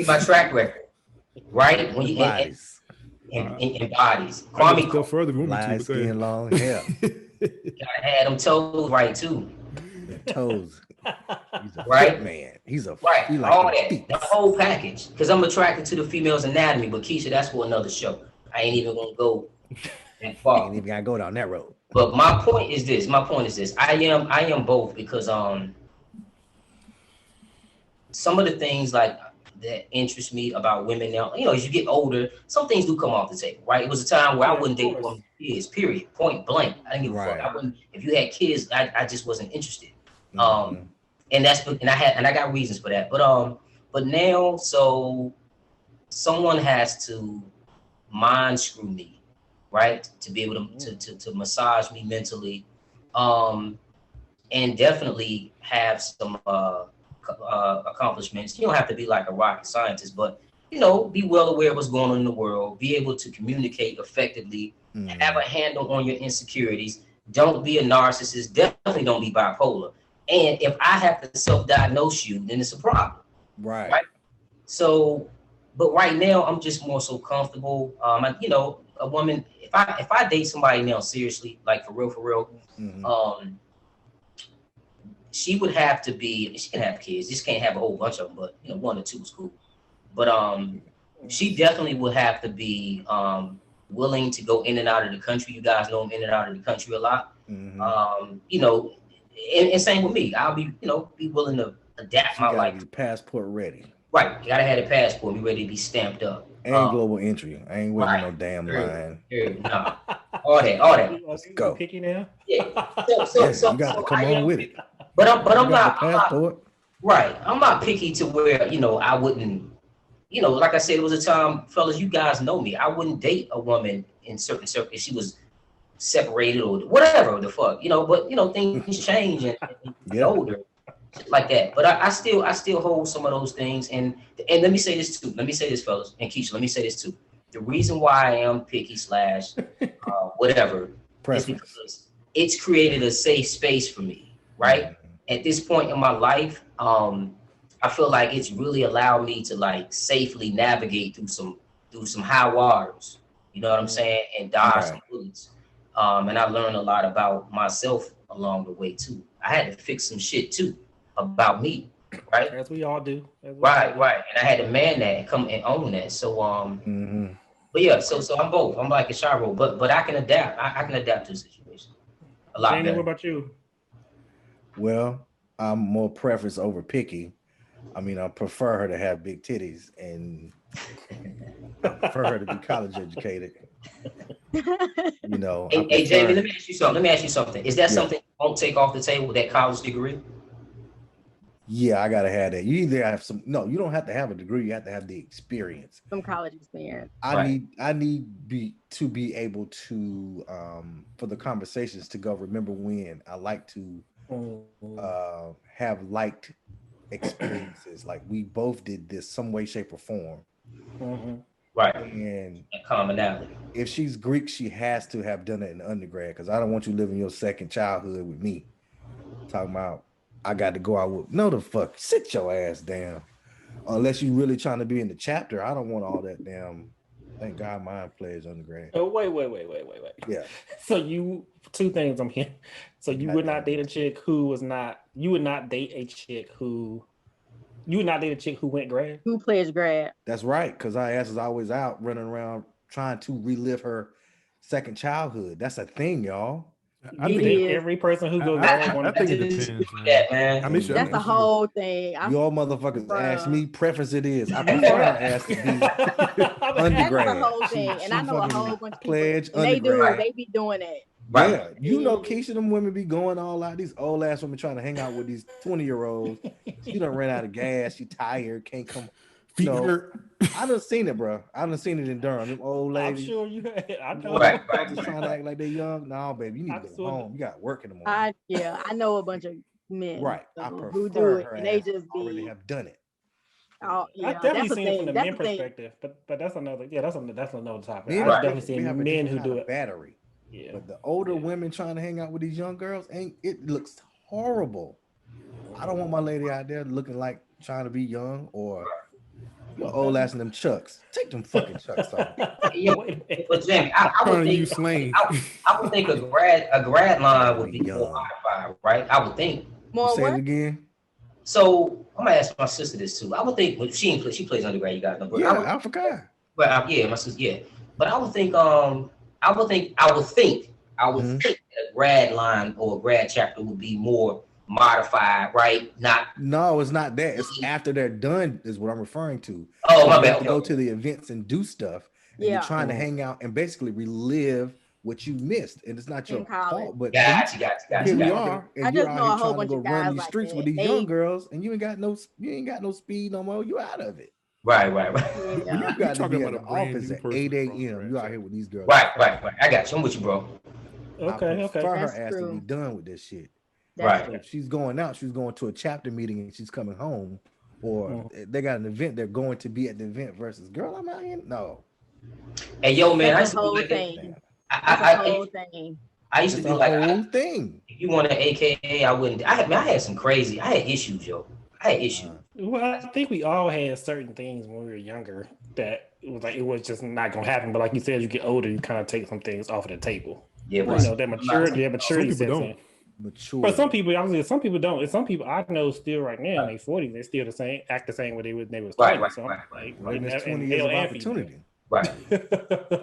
[SPEAKER 5] my track record, right? When you
[SPEAKER 4] Bodies.
[SPEAKER 5] in bodies,
[SPEAKER 6] I
[SPEAKER 5] Kwame
[SPEAKER 6] go further. We want me
[SPEAKER 4] Light
[SPEAKER 6] to,
[SPEAKER 4] skin, long hair.
[SPEAKER 5] gotta have them toes right too,
[SPEAKER 4] The toes. He's a
[SPEAKER 5] Right?
[SPEAKER 4] fit man. He's a
[SPEAKER 5] right?
[SPEAKER 4] He like
[SPEAKER 5] All
[SPEAKER 4] them
[SPEAKER 5] that,
[SPEAKER 4] feet.
[SPEAKER 5] the whole package. Because I'm attracted to the female's anatomy, but Keisha, that's for another show. I ain't even gonna go that far.
[SPEAKER 4] Ain't even gotta go down that road.
[SPEAKER 5] But my point is this. I am both, because some of the things like that interest me about women now, as you get older, some things do come off the table, right? It was a time where I wouldn't date women with kids, period, point blank. I didn't give a fuck. I wouldn't. If you had kids, I just wasn't interested.
[SPEAKER 4] Mhm.
[SPEAKER 5] And I got reasons for that. But now, so someone has to mind screw me, right? To be able to massage me mentally, and definitely have some accomplishments. You don't have to be like a rocket scientist, but be well aware of what's going on in the world, be able to communicate effectively, have a handle on your insecurities. Don't be a narcissist. Definitely don't be bipolar. And if I have to self-diagnose you, then it's a problem.
[SPEAKER 4] Right.
[SPEAKER 5] So, but right now I'm just more so comfortable. A woman, if I date somebody now seriously, like for real,
[SPEAKER 4] Mhm.
[SPEAKER 5] She would have to be, she can have kids, just can't have a whole bunch of them, but 1 or 2 is cool. But she definitely would have to be willing to go in and out of the country. You guys know I'm in and out of the country a lot.
[SPEAKER 4] Mhm.
[SPEAKER 5] And same with me. I'll be, be willing to adapt my life.
[SPEAKER 4] Be passport ready.
[SPEAKER 5] Right. You gotta have a passport, be ready to be stamped up.
[SPEAKER 4] And global entry. I ain't waiting no damn line.
[SPEAKER 5] Nah. All that.
[SPEAKER 3] Let's
[SPEAKER 4] go.
[SPEAKER 3] Picky now.
[SPEAKER 5] Yeah.
[SPEAKER 4] So you got to come on with it.
[SPEAKER 5] But I'm
[SPEAKER 4] You got
[SPEAKER 5] not
[SPEAKER 4] the passport.
[SPEAKER 5] right. I'm not picky to where, I wouldn't, like I said, it was a time, fellas, you guys know me. I wouldn't date a woman in certain circles. She was separated or whatever the fuck, but things change and get older, shit like that. But I still hold some of those things. And let me say this too. Let me say this, fellas, and Keisha, let me say this too. The reason why I am picky / whatever is because it's created a safe space for me, right? At this point in my life, I feel like it's really allowed me to like safely navigate through some high waters. You know what I'm saying? And dodge some bullets. And I learned a lot about myself along the way too. I had to fix some shit too about me, right?
[SPEAKER 3] As we all do.
[SPEAKER 5] Right. And I had to man that and come and own that. So but yeah, so I'm both. I'm like a Shiro, but I can adapt. I can adapt to the situation a lot
[SPEAKER 3] Jamie,
[SPEAKER 5] better.
[SPEAKER 3] what about you?
[SPEAKER 4] Well, I'm more preference over picky. I mean, I prefer her to have big titties, and I prefer her to be college educated.
[SPEAKER 5] Hey, Jamie, let me ask you something. Is that something you won't take off the table, that college degree?
[SPEAKER 4] Yeah, I gotta have that. You either have some. No, you don't have to have a degree. You have to have the experience.
[SPEAKER 7] Some college experience.
[SPEAKER 5] Right.
[SPEAKER 4] I need to be able to for the conversations to go. Remember when I like to have liked experiences. Like we both did this some way, shape, or form.
[SPEAKER 5] Right.
[SPEAKER 4] And
[SPEAKER 5] A commonality.
[SPEAKER 4] if she's Greek, she has to have done it in undergrad because I don't want you living your second childhood with me. Talking about I got to go out with no the fuck. Sit your ass down. Unless you really trying to be in the chapter. I don't want all that damn. Thank God mine plays undergrad.
[SPEAKER 3] Oh, wait.
[SPEAKER 4] Yeah.
[SPEAKER 3] So two things I'm hearing. So you would not date a chick who was not. You would not date a chick who. You would not date a chick who went grad.
[SPEAKER 7] Who plays grad?
[SPEAKER 4] That's right, because our ass is always out running around trying to relive her second childhood. That's a thing, y'all.
[SPEAKER 6] I
[SPEAKER 3] You
[SPEAKER 6] think
[SPEAKER 3] think every person who goes grad
[SPEAKER 6] I think it depends, man. I mean,
[SPEAKER 7] That's the whole thing.
[SPEAKER 4] Y'all motherfuckers ask me, preference it is. I prefer her ass to be undergrad.
[SPEAKER 7] That's the whole thing. And I know a whole bunch of people.
[SPEAKER 4] Pledge
[SPEAKER 7] And they do.
[SPEAKER 4] undergrad.
[SPEAKER 7] They be doing it.
[SPEAKER 5] Right.
[SPEAKER 4] Yeah, you know, Keisha, them women be going all out. These old ass women trying to hang out with these 20-year-olds. She done ran out of gas. She tired. Can't come.
[SPEAKER 6] Feet
[SPEAKER 4] No,
[SPEAKER 6] hurt.
[SPEAKER 4] I done seen it, bro. I done seen it in Durham. Them old ladies.
[SPEAKER 3] I'm sure you. I know.
[SPEAKER 5] Right.
[SPEAKER 4] Just trying to act like they young. No, baby, you need to go home. You got work in the morning.
[SPEAKER 7] I know a bunch of men.
[SPEAKER 4] Right. I
[SPEAKER 7] who do
[SPEAKER 4] prefer
[SPEAKER 7] it.
[SPEAKER 4] her
[SPEAKER 7] And they
[SPEAKER 4] ass
[SPEAKER 7] just
[SPEAKER 4] already
[SPEAKER 7] be.
[SPEAKER 4] have done it.
[SPEAKER 7] Oh, yeah,
[SPEAKER 3] I've definitely
[SPEAKER 7] that's
[SPEAKER 3] seen it from the
[SPEAKER 7] that's
[SPEAKER 3] men
[SPEAKER 7] the thing.
[SPEAKER 3] perspective, but that's another. Yeah, that's another topic.
[SPEAKER 4] Men,
[SPEAKER 3] I've
[SPEAKER 4] we
[SPEAKER 3] definitely
[SPEAKER 4] have
[SPEAKER 3] seen
[SPEAKER 4] a
[SPEAKER 3] men
[SPEAKER 4] different
[SPEAKER 3] who
[SPEAKER 4] kind
[SPEAKER 3] do
[SPEAKER 4] of
[SPEAKER 3] it.
[SPEAKER 4] battery.
[SPEAKER 3] Yeah.
[SPEAKER 4] But the older women trying to hang out with these young girls it looks horrible. I don't want my lady out there looking like trying to be young or your old ass in them chucks. Take them fucking chucks off.
[SPEAKER 5] Yeah, but Jamie, I would think I would think a grad line would be more modified, right? I would think.
[SPEAKER 7] More
[SPEAKER 4] Say
[SPEAKER 7] what?
[SPEAKER 4] it again.
[SPEAKER 5] So I'm gonna ask my sister this too. I would think when she plays undergrad, you got no. But
[SPEAKER 4] Yeah,
[SPEAKER 5] I would,
[SPEAKER 4] Alpha Chi.
[SPEAKER 5] but yeah, my sister, yeah. But I would think I would think that a grad line or a grad chapter would be more modified, right?
[SPEAKER 4] No, it's not that. It's after they're done is what I'm referring to.
[SPEAKER 5] Oh, my
[SPEAKER 4] You
[SPEAKER 5] bad.
[SPEAKER 4] have to go to the events and do stuff. And you're trying to hang out and basically relive what you missed. And it's not your fault. But
[SPEAKER 5] Gotcha.
[SPEAKER 4] here we are. And
[SPEAKER 7] I
[SPEAKER 4] you're
[SPEAKER 7] just know a
[SPEAKER 4] out here
[SPEAKER 7] whole
[SPEAKER 4] trying to go
[SPEAKER 7] bunch of
[SPEAKER 4] run
[SPEAKER 7] guys
[SPEAKER 4] these
[SPEAKER 7] like
[SPEAKER 4] streets
[SPEAKER 7] that.
[SPEAKER 4] with these
[SPEAKER 7] They-
[SPEAKER 4] young girls, and you ain't got no speed no more. You out of it.
[SPEAKER 5] Right.
[SPEAKER 4] You got to
[SPEAKER 6] talking
[SPEAKER 4] be at
[SPEAKER 6] about
[SPEAKER 4] the
[SPEAKER 6] a brand
[SPEAKER 4] office
[SPEAKER 6] new
[SPEAKER 4] at
[SPEAKER 6] person
[SPEAKER 4] 8
[SPEAKER 6] from
[SPEAKER 4] a.m. You out here with these girls.
[SPEAKER 5] Right. I got you. I'm with you, bro.
[SPEAKER 3] Okay.
[SPEAKER 4] I prefer her
[SPEAKER 7] That's
[SPEAKER 4] ass to
[SPEAKER 7] true.
[SPEAKER 4] be done with this shit.
[SPEAKER 5] Right.
[SPEAKER 4] So if she's going out, she's going to a chapter meeting and she's coming home, or they got an event, they're going to be at the event versus girl, I'm out here. No.
[SPEAKER 5] Hey, yo, man,
[SPEAKER 7] That's the whole thing. That's the whole thing.
[SPEAKER 5] I used to
[SPEAKER 4] That's
[SPEAKER 5] be
[SPEAKER 4] the
[SPEAKER 5] like,
[SPEAKER 4] whole thing.
[SPEAKER 5] if you want an AKA, I wouldn't. I had some crazy. I had issues, yo. I had issues.
[SPEAKER 3] Well, I think we all had certain things when we were younger that it was just not gonna happen. But like you said, as you get older, you kind of take some things off of the table.
[SPEAKER 5] Yeah,
[SPEAKER 3] You know, that maturity
[SPEAKER 6] Some
[SPEAKER 3] sets
[SPEAKER 6] people
[SPEAKER 3] in.
[SPEAKER 4] Mature.
[SPEAKER 3] But some people, obviously, some people don't. And some people I know still right now in their 40s, they still act the same way they was 20.
[SPEAKER 5] Right.
[SPEAKER 3] So like,
[SPEAKER 4] Right,
[SPEAKER 3] and
[SPEAKER 4] there's
[SPEAKER 3] that- and
[SPEAKER 4] 20 years
[SPEAKER 3] male
[SPEAKER 4] of
[SPEAKER 3] and female.
[SPEAKER 4] opportunity.
[SPEAKER 5] Right.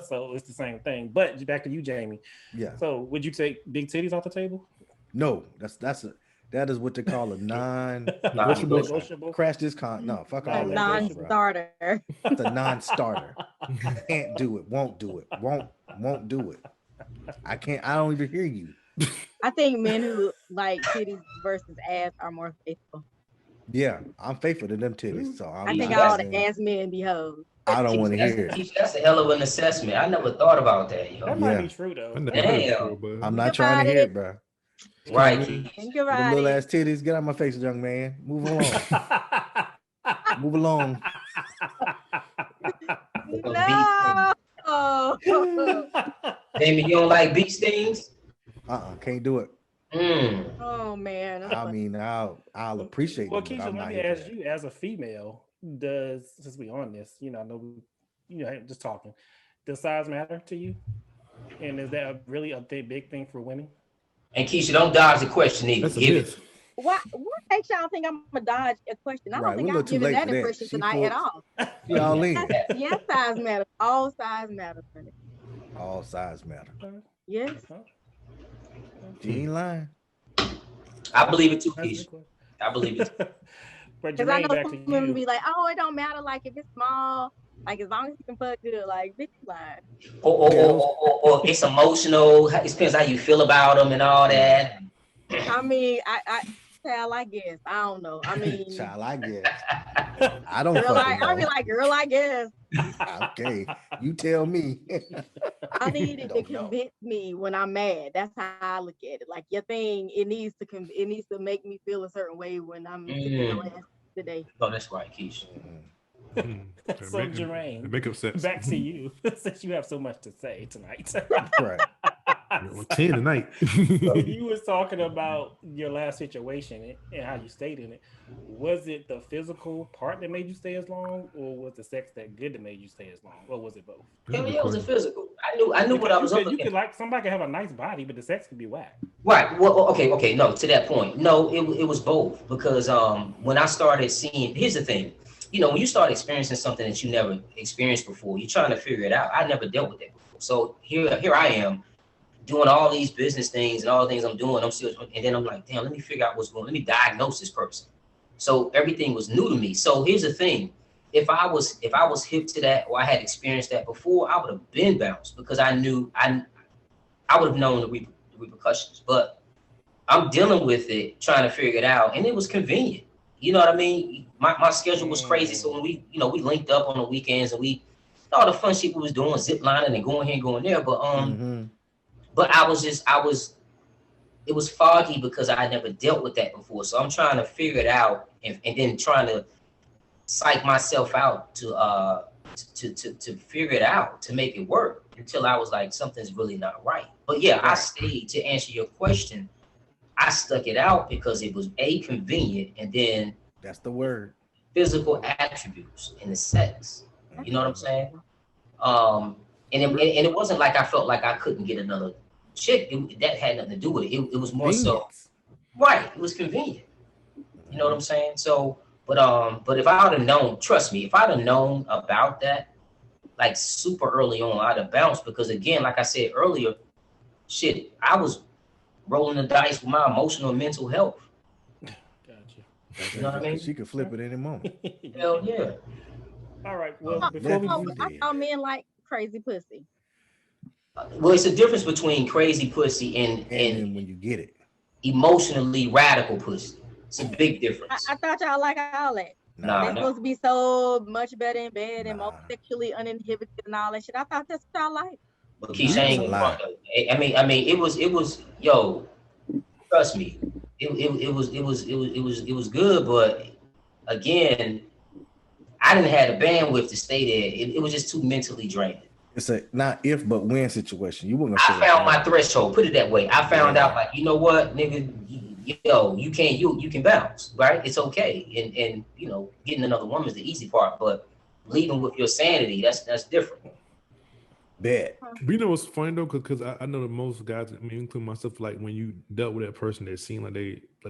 [SPEAKER 3] So it's the same thing. But back to you, Jamie.
[SPEAKER 4] Yeah.
[SPEAKER 3] So would you take big titties off the table?
[SPEAKER 4] No, that is what they call a
[SPEAKER 3] Negotiable.
[SPEAKER 4] crash this con. No, fuck all
[SPEAKER 7] A
[SPEAKER 4] that.
[SPEAKER 7] non-starter.
[SPEAKER 4] It's a non-starter. Can't do it. Won't do it. Won't do it. I can't. I don't even hear you.
[SPEAKER 7] I think men who like titties versus ass are more faithful.
[SPEAKER 4] Yeah, I'm faithful to them titties. So
[SPEAKER 7] I think all the ass men be hoes.
[SPEAKER 4] I don't want to hear it.
[SPEAKER 5] That's a hell of an assessment. I never thought about that, yo.
[SPEAKER 3] That might be true though.
[SPEAKER 5] Damn.
[SPEAKER 4] I'm not trying to hear it, bro.
[SPEAKER 5] Right.
[SPEAKER 7] Think
[SPEAKER 4] Them
[SPEAKER 7] about
[SPEAKER 4] little
[SPEAKER 7] it.
[SPEAKER 4] ass titties, get out my face, young man. Move along. Move along.
[SPEAKER 7] No.
[SPEAKER 5] Jamie, you don't like bee stings?
[SPEAKER 4] Can't do it.
[SPEAKER 7] Oh man.
[SPEAKER 4] I mean, I'll appreciate
[SPEAKER 3] Well,
[SPEAKER 4] it. but
[SPEAKER 3] Keisha,
[SPEAKER 4] I'm
[SPEAKER 3] let
[SPEAKER 4] not
[SPEAKER 3] me
[SPEAKER 4] here
[SPEAKER 3] ask
[SPEAKER 4] for that.
[SPEAKER 3] you, as a female, since we on this, I know, just talking, does size matter to you? And is that really a big thing for women?
[SPEAKER 5] And Keisha, don't dodge the question either.
[SPEAKER 6] That's a
[SPEAKER 5] Give
[SPEAKER 6] myth.
[SPEAKER 5] it.
[SPEAKER 7] What makes y'all think I'm gonna dodge a question? I don't
[SPEAKER 4] Right,
[SPEAKER 7] think
[SPEAKER 4] we're a
[SPEAKER 7] I'm
[SPEAKER 4] little too
[SPEAKER 7] giving
[SPEAKER 4] late
[SPEAKER 7] that
[SPEAKER 4] for that.
[SPEAKER 7] impression
[SPEAKER 4] She
[SPEAKER 7] tonight
[SPEAKER 4] full-
[SPEAKER 7] at all.
[SPEAKER 4] Y'all in.
[SPEAKER 7] Yes, size matters. All size matters. Honey.
[SPEAKER 4] All size matter.
[SPEAKER 7] Yes.
[SPEAKER 4] She ain't lying.
[SPEAKER 5] I believe it too, Keisha. I believe it.
[SPEAKER 3] But
[SPEAKER 7] Because I
[SPEAKER 3] Jermaine,
[SPEAKER 7] know
[SPEAKER 3] back to
[SPEAKER 7] some women
[SPEAKER 3] you.
[SPEAKER 7] be like, oh, it don't matter. Like if it's small, like as long as you can fuck good, like bitch line.
[SPEAKER 5] Or it's emotional. It depends how you feel about them and all that.
[SPEAKER 7] I mean, I Child, I guess. I don't know. I mean,
[SPEAKER 4] Child, I guess. I don't
[SPEAKER 7] girl,
[SPEAKER 4] fucking
[SPEAKER 7] I be
[SPEAKER 4] know.
[SPEAKER 7] like, girl, I guess.
[SPEAKER 4] Okay, you tell me.
[SPEAKER 7] I need it to
[SPEAKER 4] Don't know.
[SPEAKER 7] convince me when I'm mad. That's how I look at it. Like your thing, it needs to make me feel a certain way when I'm kicking your ass today.
[SPEAKER 5] No, that's right, Keisha.
[SPEAKER 3] So Jermaine,
[SPEAKER 6] make up sets.
[SPEAKER 3] back to you, since you have so much to say tonight.
[SPEAKER 4] Right.
[SPEAKER 6] 10 tonight.
[SPEAKER 3] You was talking about your last situation and how you stayed in it. Was it the physical part that made you stay as long, or was the sex that good that made you stay as long, or was it both?
[SPEAKER 5] Hell yeah, it was a physical. I knew what I was up
[SPEAKER 3] You
[SPEAKER 5] against.
[SPEAKER 3] could like somebody could have a nice body, but the sex could be whack.
[SPEAKER 5] Right. Well, okay. No, to that point, no, it was both because when I started seeing, here's the thing, when you start experiencing something that you never experienced before, you're trying to figure it out. I never dealt with that before, so here I am doing all these business things and all the things I'm doing. I'm still, and then I'm like, damn, let me figure out what's going on. Let me diagnose this person. So everything was new to me. So here's the thing. If I was hip to that or I had experienced that before, I would have been bounced because I knew I would have known the repercussions. But I'm dealing with it, trying to figure it out, and it was convenient. You know what I mean? My schedule was crazy. So when we linked up on the weekends and all the fun shit we was doing, zip lining and going here and going there. But but it was foggy because I had never dealt with that before. So I'm trying to figure it out and then trying to psych myself out to figure it out, to make it work until I was like, something's really not right. But yeah, I stayed. To answer your question, I stuck it out because it was convenient, and then
[SPEAKER 4] that's the word,
[SPEAKER 5] physical attributes in the sex. You know what I'm saying? And it wasn't like I felt like I couldn't get another chick. That had nothing to do with it. It was more so, right? It was convenient. You know what I'm saying? So, but if I would have known, trust me, if I'd have known about that, like super early on, I'd have bounced because again, like I said earlier, shit, I was rolling the dice with my emotional and mental health.
[SPEAKER 3] Gotcha.
[SPEAKER 5] You know what I mean?
[SPEAKER 4] She could flip it any moment.
[SPEAKER 5] Hell yeah.
[SPEAKER 3] All right. Well, before
[SPEAKER 7] I thought men like crazy pussy.
[SPEAKER 5] Well, it's a difference between crazy pussy and
[SPEAKER 4] when you get it,
[SPEAKER 5] emotionally radical pussy. It's a big difference.
[SPEAKER 7] I thought y'all like all that.
[SPEAKER 5] Nah,
[SPEAKER 7] they're supposed to be so much better in bed and more sexually uninhibited and all that shit. I thought that's what y'all like.
[SPEAKER 5] But Keisha ain't gonna front though. I mean, it was yo, trust me, it was good, but again, I didn't have the bandwidth to stay there. It was just too mentally draining.
[SPEAKER 4] It's a not if but when situation. You wouldn't.
[SPEAKER 5] I found my threshold. Put it that way. I found out like, you know what, nigga, you can bounce, right? It's okay. And getting another woman is the easy part, but leaving with your sanity, that's different.
[SPEAKER 4] Bet.
[SPEAKER 6] But you know what's funny though, because I know that most guys, I mean, including myself, like when you dealt with that person that seemed like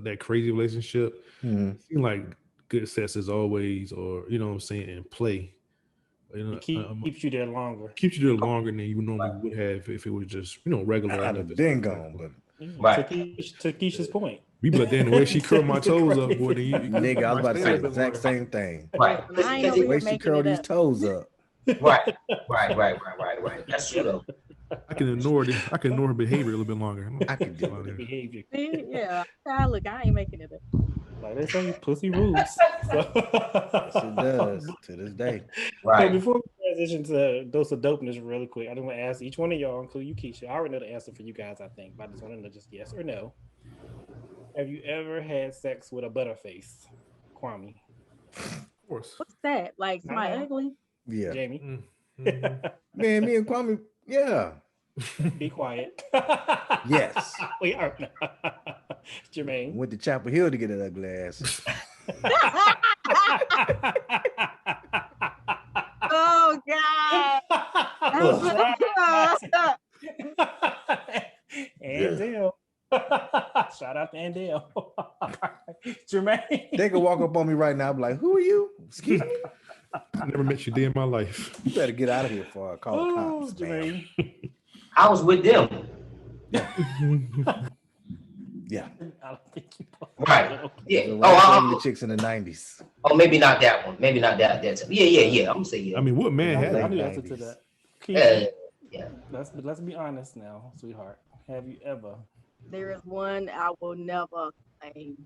[SPEAKER 6] that crazy relationship, it seemed like good sex is always, or you know what I'm saying, in play.
[SPEAKER 3] It keeps you there longer.
[SPEAKER 6] Keeps you there longer than you normally would have if it was just regular.
[SPEAKER 4] I'd have been gone, but
[SPEAKER 3] right. To Keisha's point.
[SPEAKER 6] We be like, damn, the way she curled my toes up, boy.
[SPEAKER 4] Nigga, I was about to say the exact same thing.
[SPEAKER 5] Right.
[SPEAKER 4] The way she curled these toes up.
[SPEAKER 5] Right. That's true though.
[SPEAKER 6] I can ignore her behavior a little bit longer.
[SPEAKER 4] I can do it.
[SPEAKER 3] Behavior.
[SPEAKER 7] Yeah. Look, I ain't making it up.
[SPEAKER 3] Like they say, pussy rules.
[SPEAKER 4] Yes, it does to this day.
[SPEAKER 5] Right.
[SPEAKER 3] So before we transition to dose of dopeness, really quick, I just want to ask each one of y'all, including you, Keisha. I already know the answer for you guys, I think, but I just want to know just yes or no. Have you ever had sex with a butterface, Kwame?
[SPEAKER 6] Of course.
[SPEAKER 7] What's that? Like my ugly?
[SPEAKER 4] Yeah.
[SPEAKER 3] Jamie.
[SPEAKER 4] Man, me and Kwame, yeah.
[SPEAKER 3] Be quiet.
[SPEAKER 4] Yes.
[SPEAKER 3] We are. Jermaine.
[SPEAKER 4] Went to Chapel Hill to get that ugly ass.
[SPEAKER 7] Oh God.
[SPEAKER 3] Andale. Shout out to Andale. Jermaine.
[SPEAKER 4] They could walk up on me right now. I'm like, who are you? Excuse me.
[SPEAKER 6] I never met you day in my life.
[SPEAKER 4] You better get out of here before I call the cops, man.
[SPEAKER 5] I was with them.
[SPEAKER 4] Yeah.
[SPEAKER 3] I don't think you
[SPEAKER 5] Right. Yeah.
[SPEAKER 4] The chicks in the 90s.
[SPEAKER 5] Oh, maybe not that one. Maybe not that time. Yeah. I'm gonna say yeah.
[SPEAKER 6] I mean, what man had
[SPEAKER 3] I
[SPEAKER 6] that?
[SPEAKER 3] knew the answer to that.
[SPEAKER 5] Yeah.
[SPEAKER 3] Let's be honest now, sweetheart. Have you ever?
[SPEAKER 7] There is one I will never claim.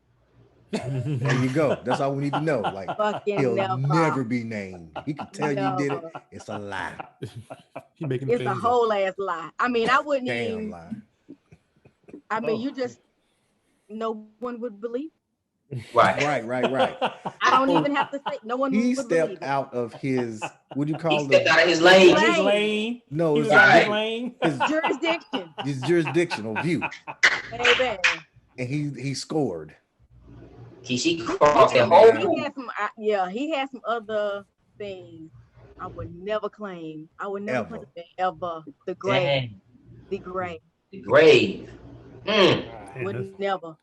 [SPEAKER 4] There you go. That's all we need to know. Like
[SPEAKER 7] Fucking
[SPEAKER 4] he'll
[SPEAKER 7] never.
[SPEAKER 4] never be named. He can tell you did it.
[SPEAKER 7] Never.
[SPEAKER 4] It's a lie.
[SPEAKER 6] He making
[SPEAKER 7] It's a
[SPEAKER 6] things
[SPEAKER 7] whole
[SPEAKER 6] up.
[SPEAKER 7] ass lie. I mean, I wouldn't
[SPEAKER 4] Damn
[SPEAKER 7] even.
[SPEAKER 4] lie.
[SPEAKER 7] I mean,
[SPEAKER 3] Oh.
[SPEAKER 7] you just no one would believe.
[SPEAKER 5] Right.
[SPEAKER 4] Right.
[SPEAKER 7] I don't even have to say. No one
[SPEAKER 4] He
[SPEAKER 7] would believe
[SPEAKER 4] stepped
[SPEAKER 7] it.
[SPEAKER 4] out of his what do you
[SPEAKER 5] He
[SPEAKER 4] call
[SPEAKER 5] stepped
[SPEAKER 4] it?
[SPEAKER 5] out of his lane.
[SPEAKER 3] His lane.
[SPEAKER 4] No,
[SPEAKER 3] He
[SPEAKER 4] it's
[SPEAKER 3] was out of his
[SPEAKER 5] Right.
[SPEAKER 3] lane.
[SPEAKER 7] Jurisdiction,
[SPEAKER 4] his jurisdictional view,
[SPEAKER 7] baby.
[SPEAKER 4] and he scored.
[SPEAKER 5] She crossed that
[SPEAKER 7] He
[SPEAKER 5] whole.
[SPEAKER 7] had some. He had some other things. I would never claim. I would never
[SPEAKER 4] Ever.
[SPEAKER 7] put it ever. The grave.
[SPEAKER 5] Dang,
[SPEAKER 7] The grave.
[SPEAKER 5] the grave. Mm.
[SPEAKER 6] Man,
[SPEAKER 7] Would never.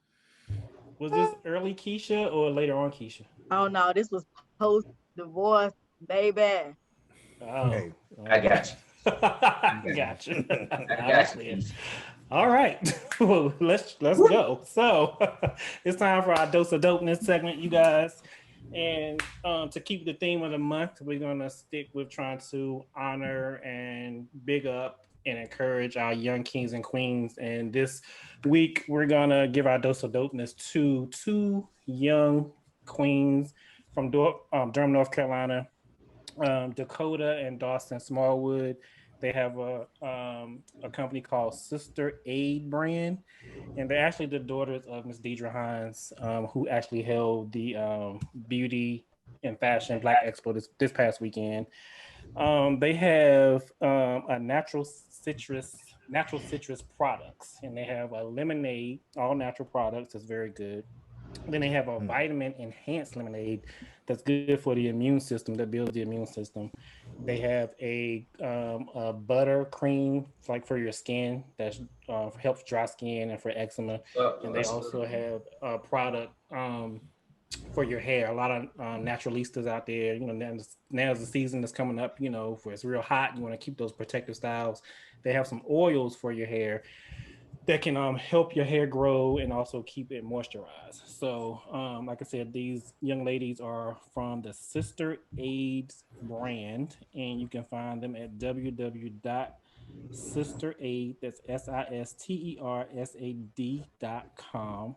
[SPEAKER 3] Was this early Keisha or later on Keisha?
[SPEAKER 7] Oh no, this was post divorce, baby.
[SPEAKER 3] Oh,
[SPEAKER 4] Hey,
[SPEAKER 5] I got you.
[SPEAKER 3] Gotcha.
[SPEAKER 5] I got you.
[SPEAKER 3] All right, well, let's go. So it's time for our dose of dopeness segment, you guys. And to keep the theme of the month, we're gonna stick with trying to honor and big up and encourage our young kings and queens. And this week, we're gonna give our dose of dopeness to two young queens from Durham, North Carolina, Dakota and Dawson Smallwood. They have a company called Sister Aid brand, and they're actually the daughters of Miss Deidre Hines, who actually held the Beauty and Fashion Black Expo this past weekend. They have a natural citrus products, and they have a lemonade, all natural products. That's very good. Then they have a vitamin enhanced lemonade that's good for the immune system, that builds the immune system. They have a butter cream like for your skin that helps dry skin and for eczema. And they also have a product for your hair. A lot of naturalistas out there, you know, now's the season that's coming up, you know, where it's real hot. You want to keep those protective styles. They have some oils for your hair that can help your hair grow and also keep it moisturized. So, like I said, these young ladies are from the Sister AIDS brand, and you can find them at www.sisteraid, that's sistersad.com.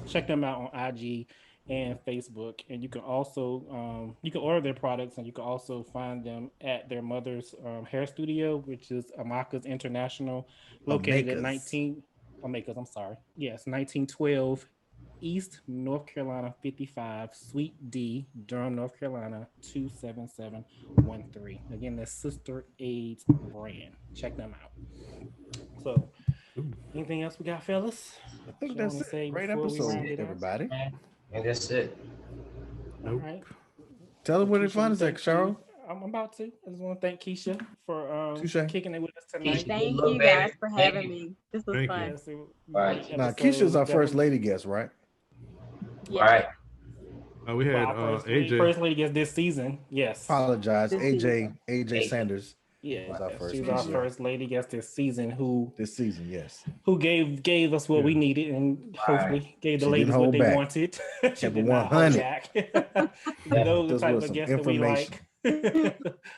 [SPEAKER 3] Check them out on IG and Facebook, and you can also you can order their products, and you can also find them at their mother's hair studio, which is Amaka's International, located at 1912 East North Carolina 55, Suite D, Durham, North Carolina 27713. Again, that's Sister AIDS brand. Check them out. So, anything else we got, fellas?
[SPEAKER 4] I think that's it. Great episode, everybody.
[SPEAKER 5] And that's it.
[SPEAKER 3] All right.
[SPEAKER 4] Tell them where they find us at, Cheryl.
[SPEAKER 3] I'm about to. I just want to thank Keisha for kicking it with us tonight.
[SPEAKER 7] Thank you guys for having me. This was fun.
[SPEAKER 3] Yes,
[SPEAKER 5] Right.
[SPEAKER 4] Now, Keisha's our first lady guest, right?
[SPEAKER 5] Yeah. Right.
[SPEAKER 6] We had AJ.
[SPEAKER 3] First lady guest this season. Yes.
[SPEAKER 4] Apologize,
[SPEAKER 7] This
[SPEAKER 4] AJ Sanders.
[SPEAKER 3] Yeah,
[SPEAKER 4] was our first
[SPEAKER 3] she was our
[SPEAKER 4] lady.
[SPEAKER 3] first lady guest this season.
[SPEAKER 4] This season, yes.
[SPEAKER 3] Who gave us what we needed and hopefully gave the
[SPEAKER 4] She
[SPEAKER 3] ladies
[SPEAKER 4] didn't
[SPEAKER 3] what
[SPEAKER 4] hold
[SPEAKER 3] they
[SPEAKER 4] back.
[SPEAKER 3] wanted.
[SPEAKER 4] Kept
[SPEAKER 3] She
[SPEAKER 4] it
[SPEAKER 3] did not hold
[SPEAKER 4] 100.
[SPEAKER 3] back. Those are the type
[SPEAKER 4] was
[SPEAKER 3] of
[SPEAKER 4] some
[SPEAKER 3] guests that we
[SPEAKER 4] information.
[SPEAKER 3] like.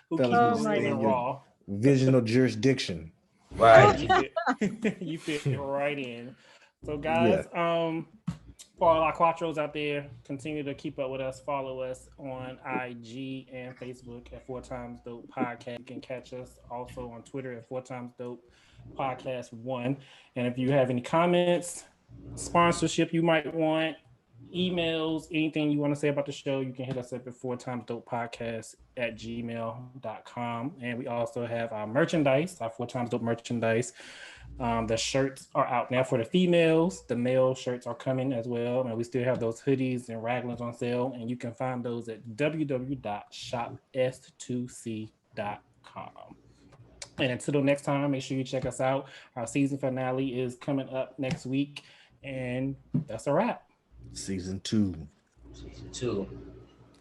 [SPEAKER 3] Who keep
[SPEAKER 4] Fellas,
[SPEAKER 3] it real and raw.
[SPEAKER 4] Visional jurisdiction.
[SPEAKER 5] Right.
[SPEAKER 3] You fit right in. So guys, for all our quattros out there, continue to keep up with us. Follow us on IG and Facebook at 4x Dope Podcast. You can catch us also on Twitter at 4x Dope Podcast 1. And if you have any comments, sponsorship you might want, emails, anything you want to say about the show, you can hit us up at 4x Dope Podcast at gmail.com. And we also have our merchandise, our 4x Dope merchandise. The shirts are out now for the females. The male shirts are coming as well. And we still have those hoodies and raglans on sale. And you can find those at www.shops2c.com. And until next time, make sure you check us out. Our season finale is coming up next week. And that's a wrap.
[SPEAKER 4] Season 2.
[SPEAKER 5] Season 2.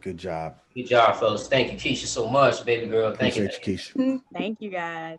[SPEAKER 4] Good job.
[SPEAKER 5] Good job, fellas. Thank you, Keisha, so much, baby girl. Thank you.
[SPEAKER 4] Appreciate you, Keisha.
[SPEAKER 7] Thank you guys.